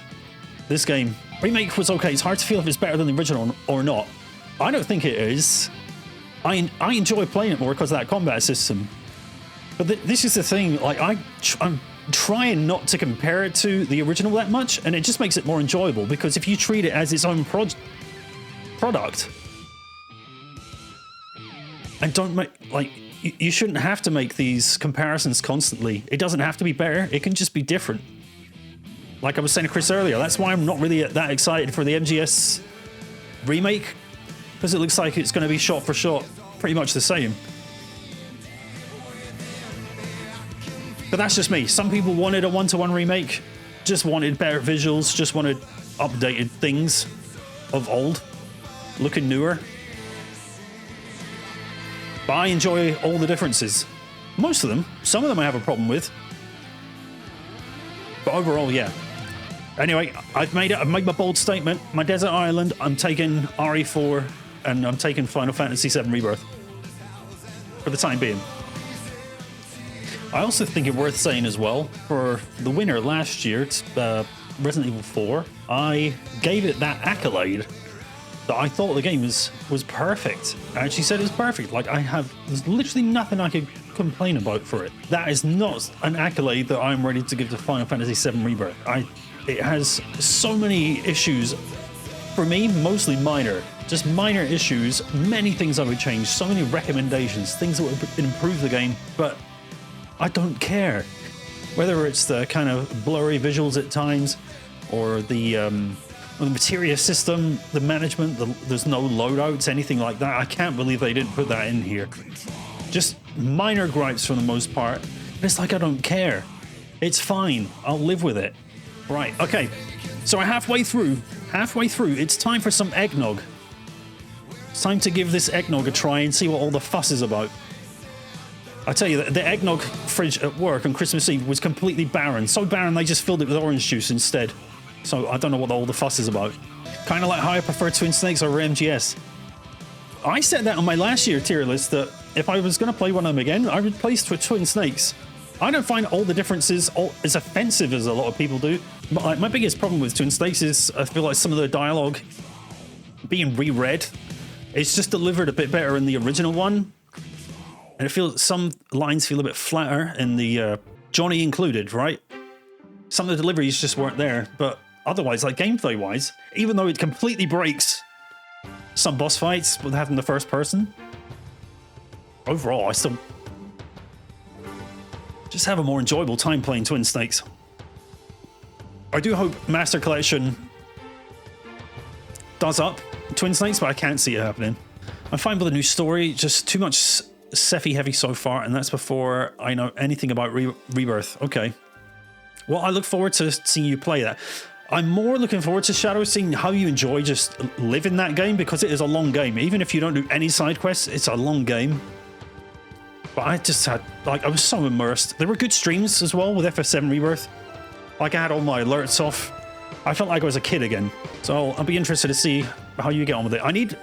game. Remake was okay. It's hard to feel if it's better than the original or not. I don't think it is. I enjoy playing it more because of that combat system. But this is the thing. Like I'm trying not to compare it to the original that much, and it just makes it more enjoyable. Because if you treat it as its own product, and don't make you shouldn't have to make these comparisons constantly. It doesn't have to be better. It can just be different. Like I was saying to Chris earlier, that's why I'm not really that excited for the MGS remake, because it looks like it's going to be shot for shot pretty much the same. But that's just me. Some people wanted a 1-to-1 remake, just wanted better visuals, just wanted updated things of old, looking newer. But I enjoy all the differences. Most of them. Some of them I have a problem with. But overall, yeah. Anyway, I've made my bold statement. My desert island, I'm taking RE4, and I'm taking Final Fantasy VII Rebirth. For the time being. I also think it worth saying as well, for the winner last year, Resident Evil 4, I gave it that accolade that I thought the game was perfect. And she said it was perfect. Like, there's literally nothing I could complain about for it. That is not an accolade that I'm ready to give to Final Fantasy VII Rebirth. It has so many issues, for me, mostly minor. Just minor issues, many things I would change, so many recommendations, things that would improve the game, but I don't care. Whether it's the kind of blurry visuals at times, or the materia system, the management, there's no loadouts, anything like that. I can't believe they didn't put that in here. Just minor gripes for the most part. But it's like I don't care. It's fine. I'll live with it. Right, okay. So we're halfway through. It's time for some eggnog. It's time to give this eggnog a try and see what all the fuss is about. I tell you, the eggnog fridge at work on Christmas Eve was completely barren. So barren they just filled it with orange juice instead. So I don't know what all the fuss is about. Kind of like how I prefer Twin Snakes over MGS. I said that on my last year tier list that if I was going to play one of them again, I would play Twin Snakes. I don't find all the differences as offensive as a lot of people do. But like, my biggest problem with Twin Snakes is I feel like some of the dialogue being reread, it's just delivered a bit better in the original one. And it feels some lines feel a bit flatter in the Johnny included, right? Some of the deliveries just weren't there, but otherwise, like gameplay wise, even though it completely breaks some boss fights with having the first person, overall, I still just have a more enjoyable time playing Twin Snakes. I do hope Master Collection does up Twin Snakes, but I can't see it happening. I'm fine with a new story, just too much Sephi heavy so far, and that's before I know anything about Rebirth. Okay. Well, I look forward to seeing you play that. I'm more looking forward to Shadow, seeing how you enjoy just living that game, because it is a long game. Even if you don't do any side quests, it's a long game. But I just had, like, I was so immersed. There were good streams as well with FF7 Rebirth. Like, I had all my alerts off. I felt like I was a kid again. So I'll be interested to see how you get on with it. I need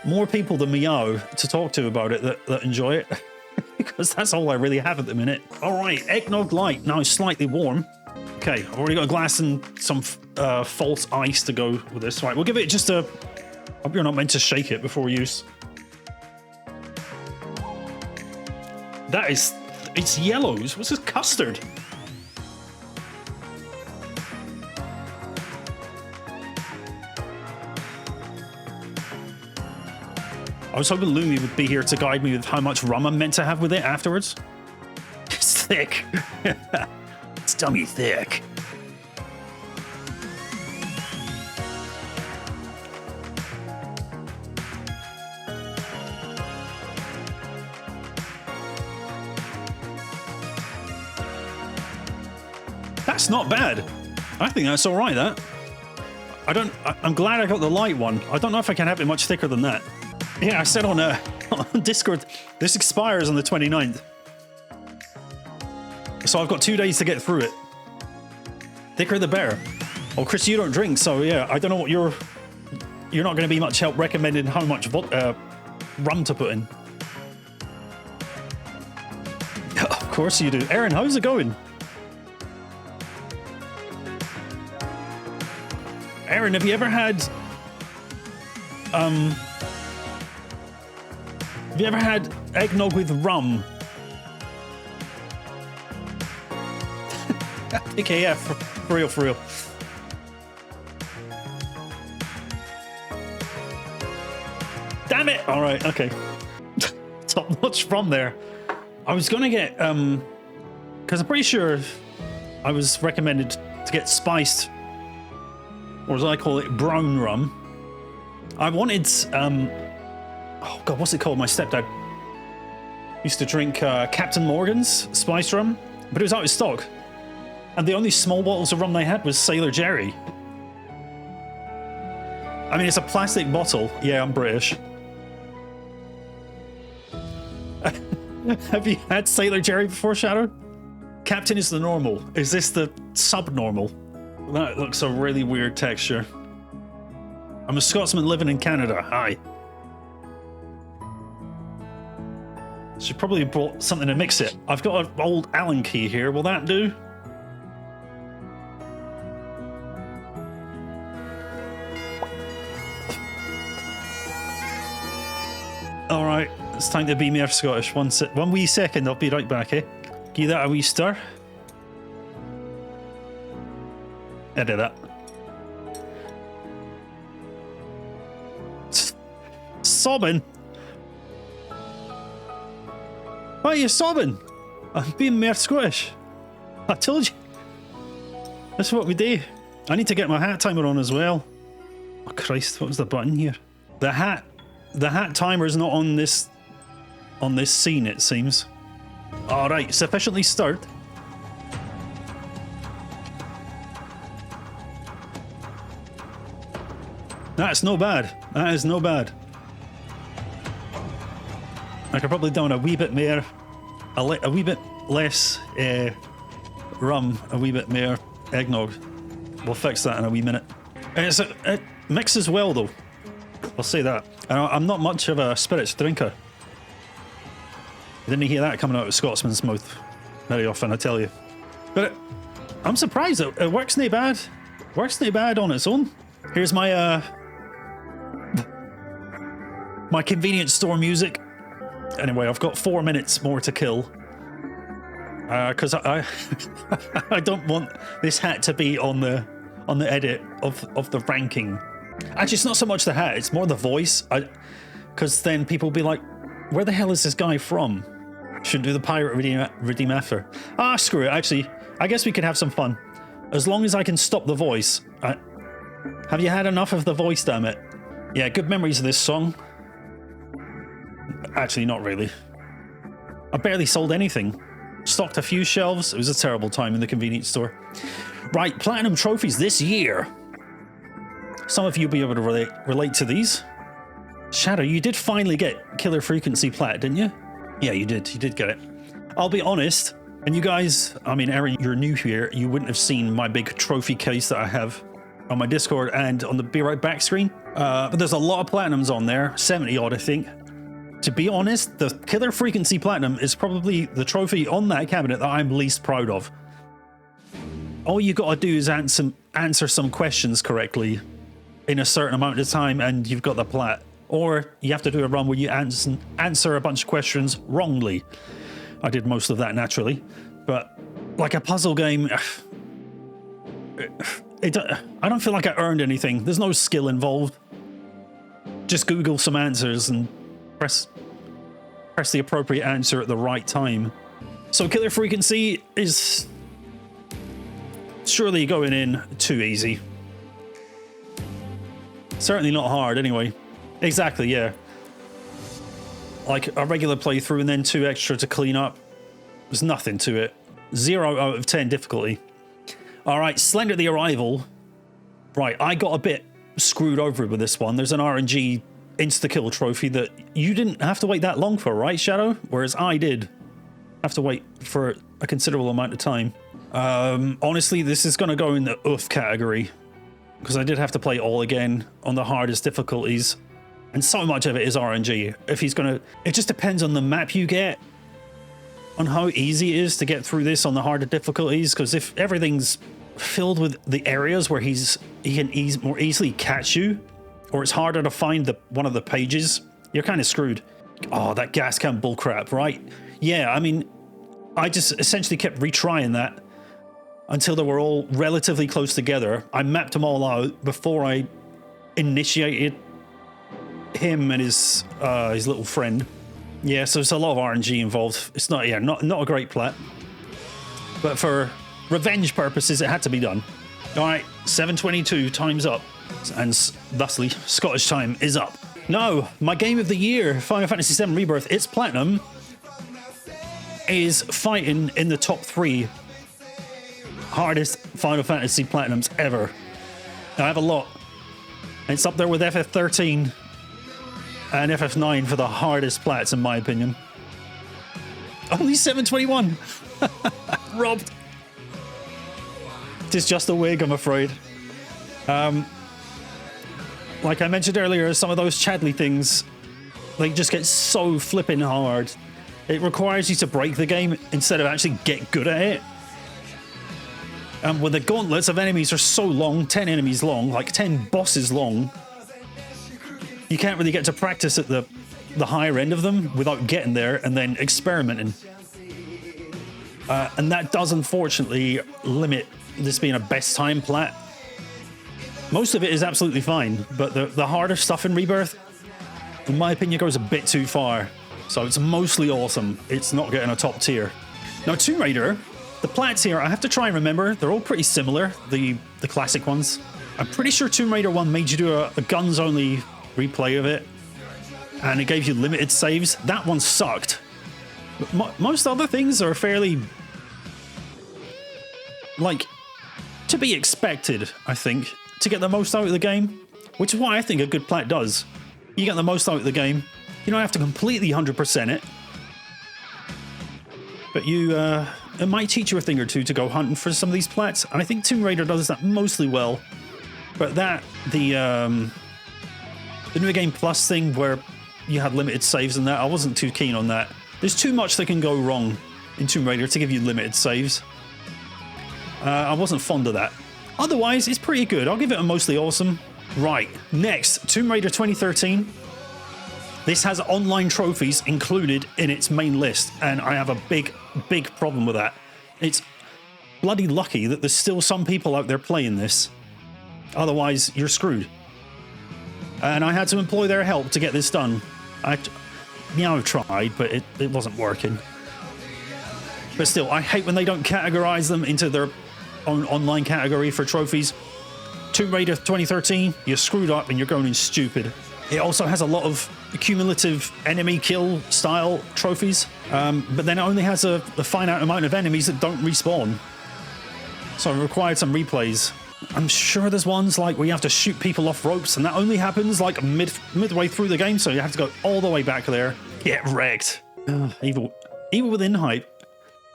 more people than Meow to talk to about it that enjoy it. Because that's all I really have at the minute. All right, Eggnog Light, now slightly warm. Okay, I've already got a glass and some false ice to go with this. Right, we'll give it just a... I hope you're not meant to shake it before use. That is... It's yellows. What's this? Custard. I was hoping Lumi would be here to guide me with how much rum I'm meant to have with it afterwards. It's thick. It's dummy thick. That's not bad. I think that's all right, that. I'm glad I got the light one. I don't know if I can have it much thicker than that. Yeah, I said on Discord, this expires on the 29th. So I've got 2 days to get through it. Thicker the better. Oh, Chris, you don't drink, so yeah, I don't know what you're not going to be much help recommending how much rum to put in. Of course you do. Aaron, how's it going? Aaron, have you ever had eggnog with rum? AKF, for real, for real. Damn it! All right, okay. Top notch from there. I was gonna get because I'm pretty sure I was recommended to get spiced, or as I call it, brown rum. I wanted oh god, what's it called? My stepdad used to drink Captain Morgan's spiced rum, but it was out of stock. And the only small bottles of rum they had was Sailor Jerry. I mean, it's a plastic bottle. Yeah, I'm British. Have you had Sailor Jerry before, Shadow? Captain is the normal. Is this the subnormal? That looks a really weird texture. I'm a Scotsman living in Canada. Hi. Should probably have brought something to mix it. I've got an old Allen key here. Will that do? All right, it's time to be more Scottish. One wee second, I'll be right back, eh? Give that a wee stir. Edit that. Sobbing? Why are you sobbing? I'm being more Scottish. I told you. That's what we do. I need to get my hat timer on as well. Oh Christ, what was the button here? The hat timer is not on this scene, it seems. All right, sufficiently stirred. That's no bad. That is no bad. I could probably do a wee bit more, a wee bit less rum, a wee bit more eggnog. We'll fix that in a wee minute. It mixes well though. I'll say that. And I'm not much of a spirits drinker. Didn't hear that coming out of a Scotsman's mouth very often, I tell you. But I'm surprised it works nae bad. Works nae bad on its own. Here's my my convenience store music. Anyway, I've got 4 minutes more to kill. Because I I don't want this hat to be on the edit of the ranking. Actually, it's not so much the hat, it's more the voice. Because then people will be like, where the hell is this guy from? Should do the pirate redeem after. Ah, screw it. Actually, I guess we could have some fun. As long as I can stop the voice. Have you had enough of the voice, damn it? Yeah, good memories of this song. Actually, not really. I barely sold anything. Stocked a few shelves. It was a terrible time in the convenience store. Right, platinum trophies this year. Some of you will be able to relate to these. Shadow, you did finally get Killer Frequency Plat, didn't you? Yeah, you did. You did get it. I'll be honest, and you guys, I mean, Aaron, you're new here. You wouldn't have seen my big trophy case that I have on my Discord and on the Be Right Back screen. But there's a lot of platinums on there, 70 odd, I think. To be honest, the Killer Frequency Platinum is probably the trophy on that cabinet that I'm least proud of. All you gotta do is answer some questions correctly in a certain amount of time and you've got the plat. Or you have to do a run where you answer a bunch of questions wrongly. I did most of that naturally. But like a puzzle game, I don't feel like I earned anything. There's no skill involved. Just Google some answers and press the appropriate answer at the right time. So Killer Frequency is surely going in too easy. Certainly not hard anyway. Exactly, yeah. Like a regular playthrough and then 2 extra to clean up. There's nothing to it. 0 out of 10 difficulty. Alright, Slender the Arrival. Right, I got a bit screwed over with this one. There's an RNG insta-kill trophy that you didn't have to wait that long for, right, Shadow? Whereas I did have to wait for a considerable amount of time. Honestly, this is going to go in the oof category. Because I did have to play all again on the hardest difficulties. And so much of it is RNG. If he's going to... It just depends on the map you get. On how easy it is to get through this on the harder difficulties. Because if everything's filled with the areas where he can more easily catch you, or it's harder to find one of the pages, you're kind of screwed. Oh, that gas can bullcrap, right? Yeah, I mean, I just essentially kept retrying that until they were all relatively close together. I mapped them all out before I initiated him and his little friend. Yeah, so there's a lot of RNG involved. It's not a great plat. But for revenge purposes, it had to be done. All right, 7:22, time's up. And thusly, Scottish time is up. No, my game of the year, Final Fantasy VII Rebirth, its platinum, is fighting in the top 3 hardest Final Fantasy platinums ever. I have a lot. It's up there with FF13 and FF9 for the hardest plats, in my opinion. Only 721. Robbed. It is just a wig, I'm afraid. Like I mentioned earlier, some of those Chadley things, they just get so flipping hard. It requires you to break the game instead of actually get good at it. And when the gauntlets of enemies are so long, 10 enemies long, like 10 bosses long, you can't really get to practice at the higher end of them without getting there and then experimenting. And that does unfortunately limit this being a best time plat. Most of it is absolutely fine, but the harder stuff in Rebirth, in my opinion, goes a bit too far. So it's mostly awesome. It's not getting a top tier. Now, Tomb Raider, the plats here, I have to try and remember. They're all pretty similar, the classic ones. I'm pretty sure Tomb Raider 1 made you do a guns-only replay of it, and it gave you limited saves. That one sucked. But most other things are fairly, like, to be expected, I think, to get the most out of the game, which is what I think a good plat does. You get the most out of the game. You don't have to completely 100% it, but it might teach you a thing or two to go hunting for some of these plats, and I think Tomb Raider does that mostly well. But the The New Game Plus thing where you had limited saves and that, I wasn't too keen on that. There's too much that can go wrong in Tomb Raider to give you limited saves. I wasn't fond of that. Otherwise, it's pretty good. I'll give it a mostly awesome. Right, next, Tomb Raider 2013. This has online trophies included in its main list, and I have a big problem with that. It's bloody lucky that there's still some people out there playing this. Otherwise, you're screwed. And I had to employ their help to get this done. I've tried, but it wasn't working. But still, I hate when they don't categorize them into their own online category for trophies. Tomb Raider 2013, you're screwed up and you're going in stupid. It also has a lot of cumulative enemy kill style trophies, but then it only has a finite amount of enemies that don't respawn. So it required some replays. I'm sure there's ones like where you have to shoot people off ropes, and that only happens like midway through the game, so you have to go all the way back there. Get wrecked. Even within hype.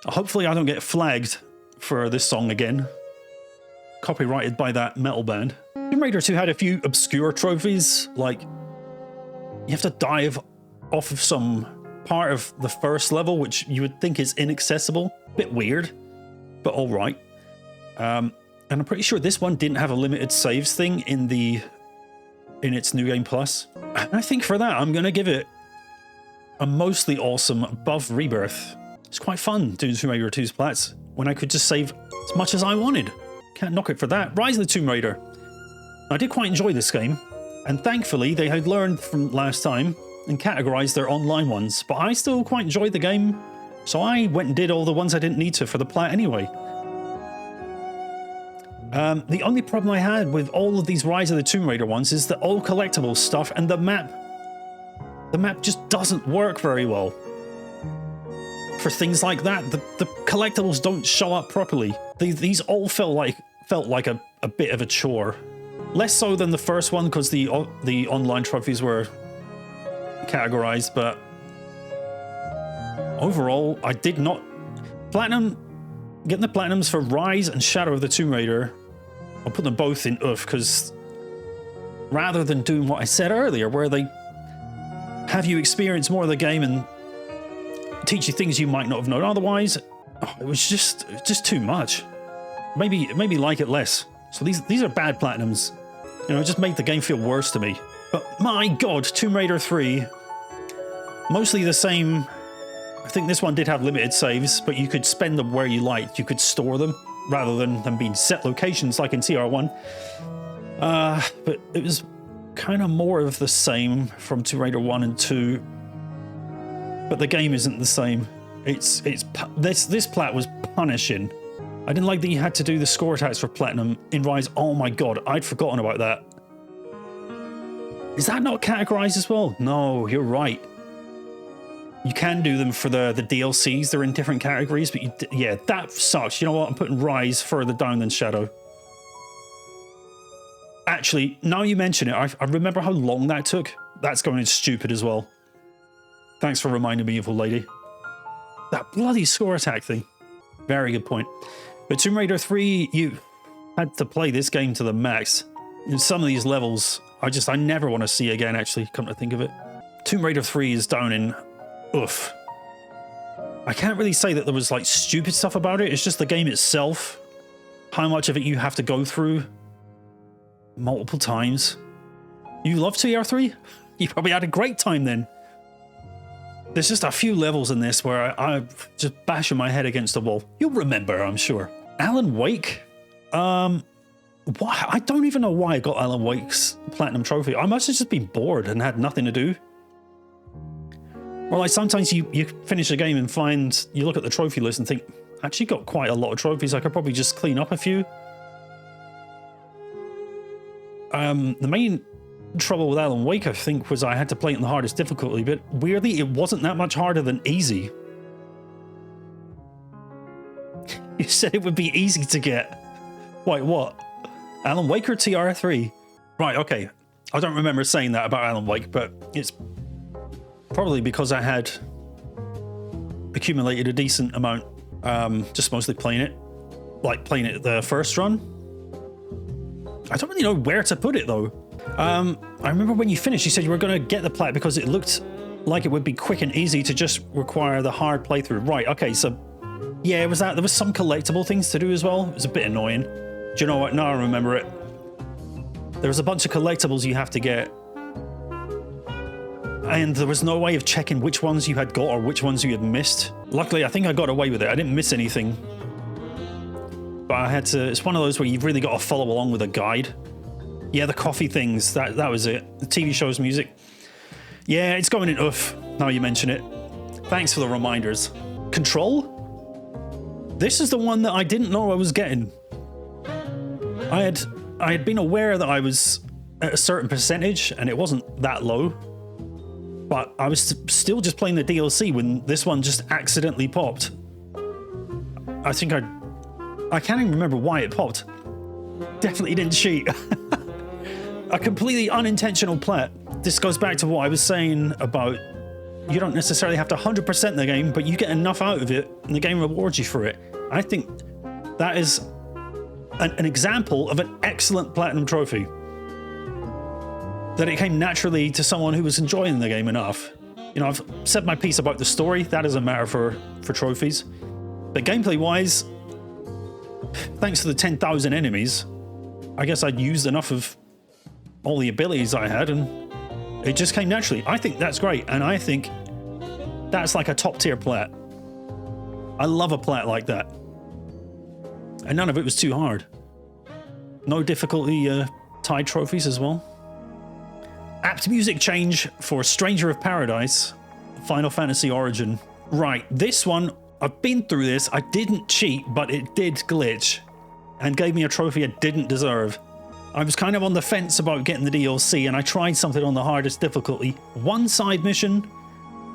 Hopefully I don't get flagged for this song again. Copyrighted by that metal band. Tomb Raider 2 had a few obscure trophies, like you have to dive off of some part of the first level, which you would think is inaccessible. Bit weird, but all right. And I'm pretty sure this one didn't have a limited saves thing in its New Game Plus. And I think for that, I'm going to give it a mostly awesome above Rebirth. It's quite fun doing Tomb Raider 2's plats when I could just save as much as I wanted. Can't knock it for that. Rise of the Tomb Raider. I did quite enjoy this game, and thankfully they had learned from last time and categorized their online ones, but I still quite enjoyed the game, so I went and did all the ones I didn't need to for the plat anyway. The only problem I had with all of these Rise of the Tomb Raider ones is the all collectible stuff, and the map just doesn't work very well. For things like that, the collectibles don't show up properly. These all felt like a bit of a chore. Less so than the first one because the online trophies were categorized, but overall, I did not getting the platinums for Rise and Shadow of the Tomb Raider. I'll put them both in UF because rather than doing what I said earlier, where they have you experience more of the game and teach you things you might not have known otherwise, it was just too much. Maybe like it less. So these are bad platinums. You know, it just made the game feel worse to me. But my god, Tomb Raider 3, mostly the same. I think this one did have limited saves, but you could spend them where you liked. You could store them rather than them being set locations like in TR1. But it was kind of more of the same from Tomb Raider 1 and 2. But the game isn't the same. This plat was punishing. I didn't like that you had to do the score attacks for platinum in Rise. Oh my god, I'd forgotten about that. Is that not categorized as well? No, you're right. You can do them for the DLCs. They're in different categories, but yeah, that sucks. You know what? I'm putting Rise further down than Shadow. Actually, now you mention it, I remember how long that took. That's going in stupid as well. Thanks for reminding me, evil lady. That bloody score attack thing. Very good point. But Tomb Raider 3, you had to play this game to the max. In some of these levels, I never want to see again, actually, come to think of it. Tomb Raider 3 is down in oof. I can't really say that there was like stupid stuff about it. It's just the game itself. How much of it you have to go through multiple times. You love TR3? You probably had a great time then. There's just a few levels in this where I'm just bashing my head against the wall. You'll remember, I'm sure. Alan Wake? Why? I don't even know why I got Alan Wake's Platinum Trophy. I must have just been bored and had nothing to do. Or like sometimes you finish a game and you look at the trophy list and think, I actually got quite a lot of trophies. I could probably just clean up a few. The main trouble with Alan Wake, I think, was I had to play it in the hardest difficulty, but weirdly, it wasn't that much harder than easy. You said it would be easy to get. Wait, what? Alan Wake or TR3? Right, okay. I don't remember saying that about Alan Wake, but it's probably because I had accumulated a decent amount, just mostly playing it. Like playing it the first run. I don't really know where to put it though. I remember when you finished, you said you were going to get the plat because it looked like it would be quick and easy to just require the hard playthrough. Right, okay, so yeah, it was that. There was some collectible things to do as well. It was a bit annoying. Do you know what? Now I remember it. There was a bunch of collectibles you have to get. And there was no way of checking which ones you had got or which ones you had missed. Luckily, I think I got away with it. I didn't miss anything. But I had to... It's one of those where you've really got to follow along with a guide. Yeah, the coffee things. That was it. The TV show's music. Yeah, it's going in oof, now you mention it. Thanks for the reminders. Control? This is the one that I didn't know I was getting. I had been aware that I was at a certain percentage, and it wasn't that low. But I was still just playing the DLC when this one just accidentally popped. I think I can't even remember why it popped. Definitely didn't cheat. A completely unintentional plat. This goes back to what I was saying about you don't necessarily have to 100% the game, but you get enough out of it and the game rewards you for it. I think that is an example of an excellent platinum trophy. That it came naturally to someone who was enjoying the game enough. You know, I've said my piece about the story. That doesn't matter for trophies. But gameplay-wise, thanks to the 10,000 enemies, I guess I'd used enough of all the abilities I had, and it just came naturally. I think that's great, and I think that's like a top-tier plat. I love a plat like that. And none of it was too hard. No difficulty tied trophies as well. Apt music change for Stranger of Paradise, Final Fantasy Origin. Right, this one, I've been through this. I didn't cheat, but it did glitch and gave me a trophy I didn't deserve. I was kind of on the fence about getting the DLC, and I tried something on the hardest difficulty. One side mission,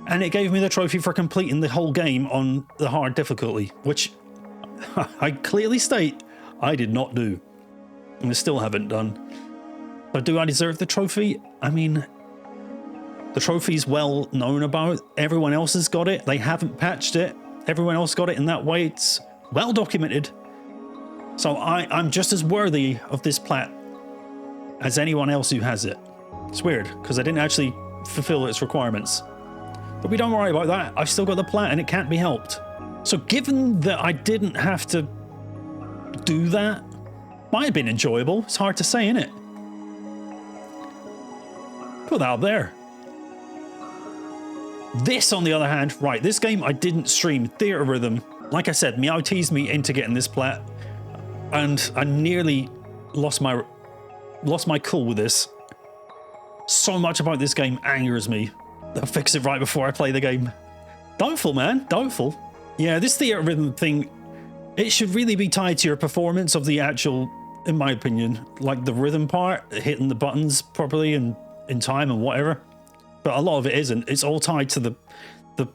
and it gave me the trophy for completing the whole game on the hard difficulty, which I clearly state I did not do, and I still haven't done. But do I deserve the trophy? I mean, the trophy's well known about. Everyone else has got it. They haven't patched it. Everyone else got it in that way. It's well documented. So I'm just as worthy of this plat as anyone else who has it. It's weird, because I didn't actually fulfill its requirements. But we don't worry about that. I've still got the plat, and it can't be helped. So given that I didn't have to do that, might have been enjoyable. It's hard to say, innit? Put that up there. This, on the other hand, right, this game I didn't stream. Theatrhythm. Like I said, Meow teased me into getting this plat, and I nearly lost my cool with this. So much about this game angers me. I'll fix it right before I play the game. Doubtful, man. Doubtful. Yeah, this Theatrhythm thing, it should really be tied to your performance of the actual, in my opinion, like the rhythm part, hitting the buttons properly and in time and whatever. But a lot of it isn't. It's all tied to the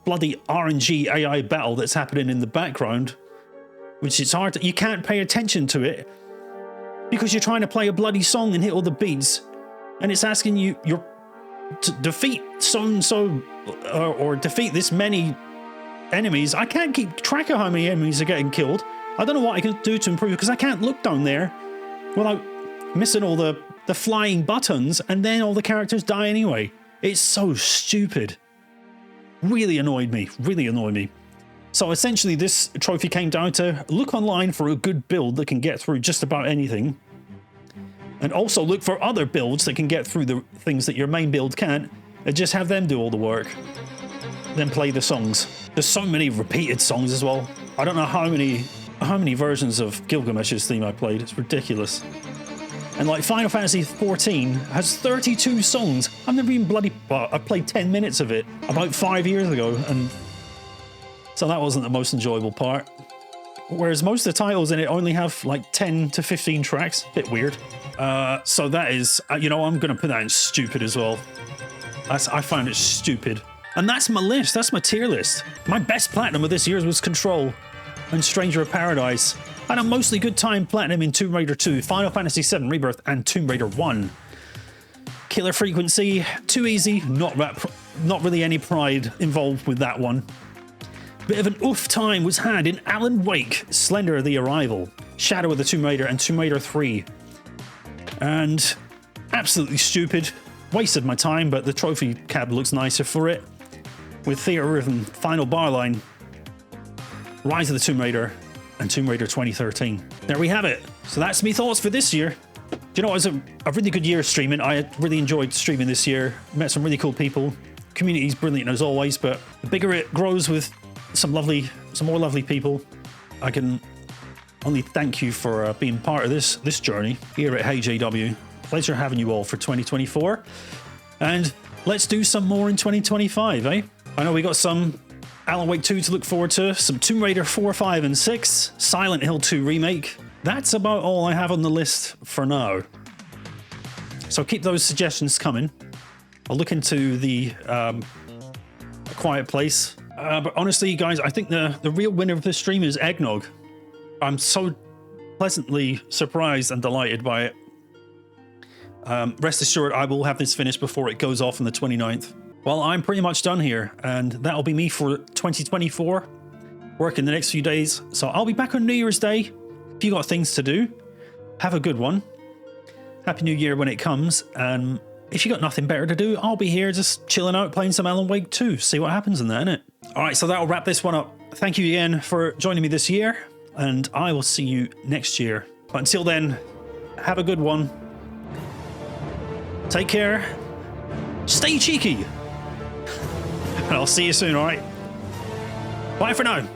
bloody RNG AI battle that's happening in the background, which it's hard to, you can't pay attention to it because you're trying to play a bloody song and hit all the beats, and it's asking you to defeat so-and-so or defeat this many enemies. I can't keep track of how many enemies are getting killed. I don't know what I can do to improve it, because I can't look down there without missing all the flying buttons, and then all the characters die anyway. It's so stupid. Really annoyed me. Really annoyed me. So essentially this trophy came down to look online for a good build that can get through just about anything, and also look for other builds that can get through the things that your main build can't, and just have them do all the work. Then play the songs. There's so many repeated songs as well. I don't know how many versions of Gilgamesh's theme I played. It's ridiculous. And like Final Fantasy XIV has 32 songs. I've never even I played 10 minutes of it about 5 years ago, and so that wasn't the most enjoyable part. Whereas most of the titles in it only have like 10 to 15 tracks. Bit weird. So that is, you know, I'm gonna put that in stupid as well. I found it stupid. And that's my list, that's my tier list. My best platinum of this year was Control and Stranger of Paradise. I had a mostly good time platinum in Tomb Raider 2, Final Fantasy VII Rebirth, and Tomb Raider 1. Killer Frequency, too easy, not really any pride involved with that one. Bit of an oof time was had in Alan Wake, Slender the Arrival, Shadow of the Tomb Raider, and Tomb Raider 3. And absolutely stupid wasted my time, but the trophy cab looks nicer for it. With Theatrhythm, Final Barline, Rise of the Tomb Raider, and Tomb Raider 2013. There we have it. So that's me thoughts for this year. Do you know, it was a really good year streaming. I really enjoyed streaming this year. Met some really cool people. Community's brilliant as always, but the bigger it grows with some more lovely people, I can only thank you for being part of this journey here at HeyJayW. Pleasure having you all for 2024. And let's do some more in 2025, eh? I know we got some Alan Wake 2 to look forward to, some Tomb Raider 4, 5, and 6, Silent Hill 2 Remake. That's about all I have on the list for now. So keep those suggestions coming. I'll look into the A Quiet Place. But honestly, guys, I think the real winner of this stream is Eggnog. I'm so pleasantly surprised and delighted by it. Rest assured, I will have this finished before it goes off on the 29th. Well, I'm pretty much done here, and that'll be me for 2024. Working the next few days, so I'll be back on New Year's Day. If you got things to do, have a good one. Happy New Year when it comes, and if you got nothing better to do, I'll be here just chilling out, playing some Alan Wake 2. See what happens in that, innit? Alright, so that'll wrap this one up. Thank you again for joining me this year, and I will see you next year. But until then, have a good one. Take care. Stay cheeky. And I'll see you soon, alright? Bye for now.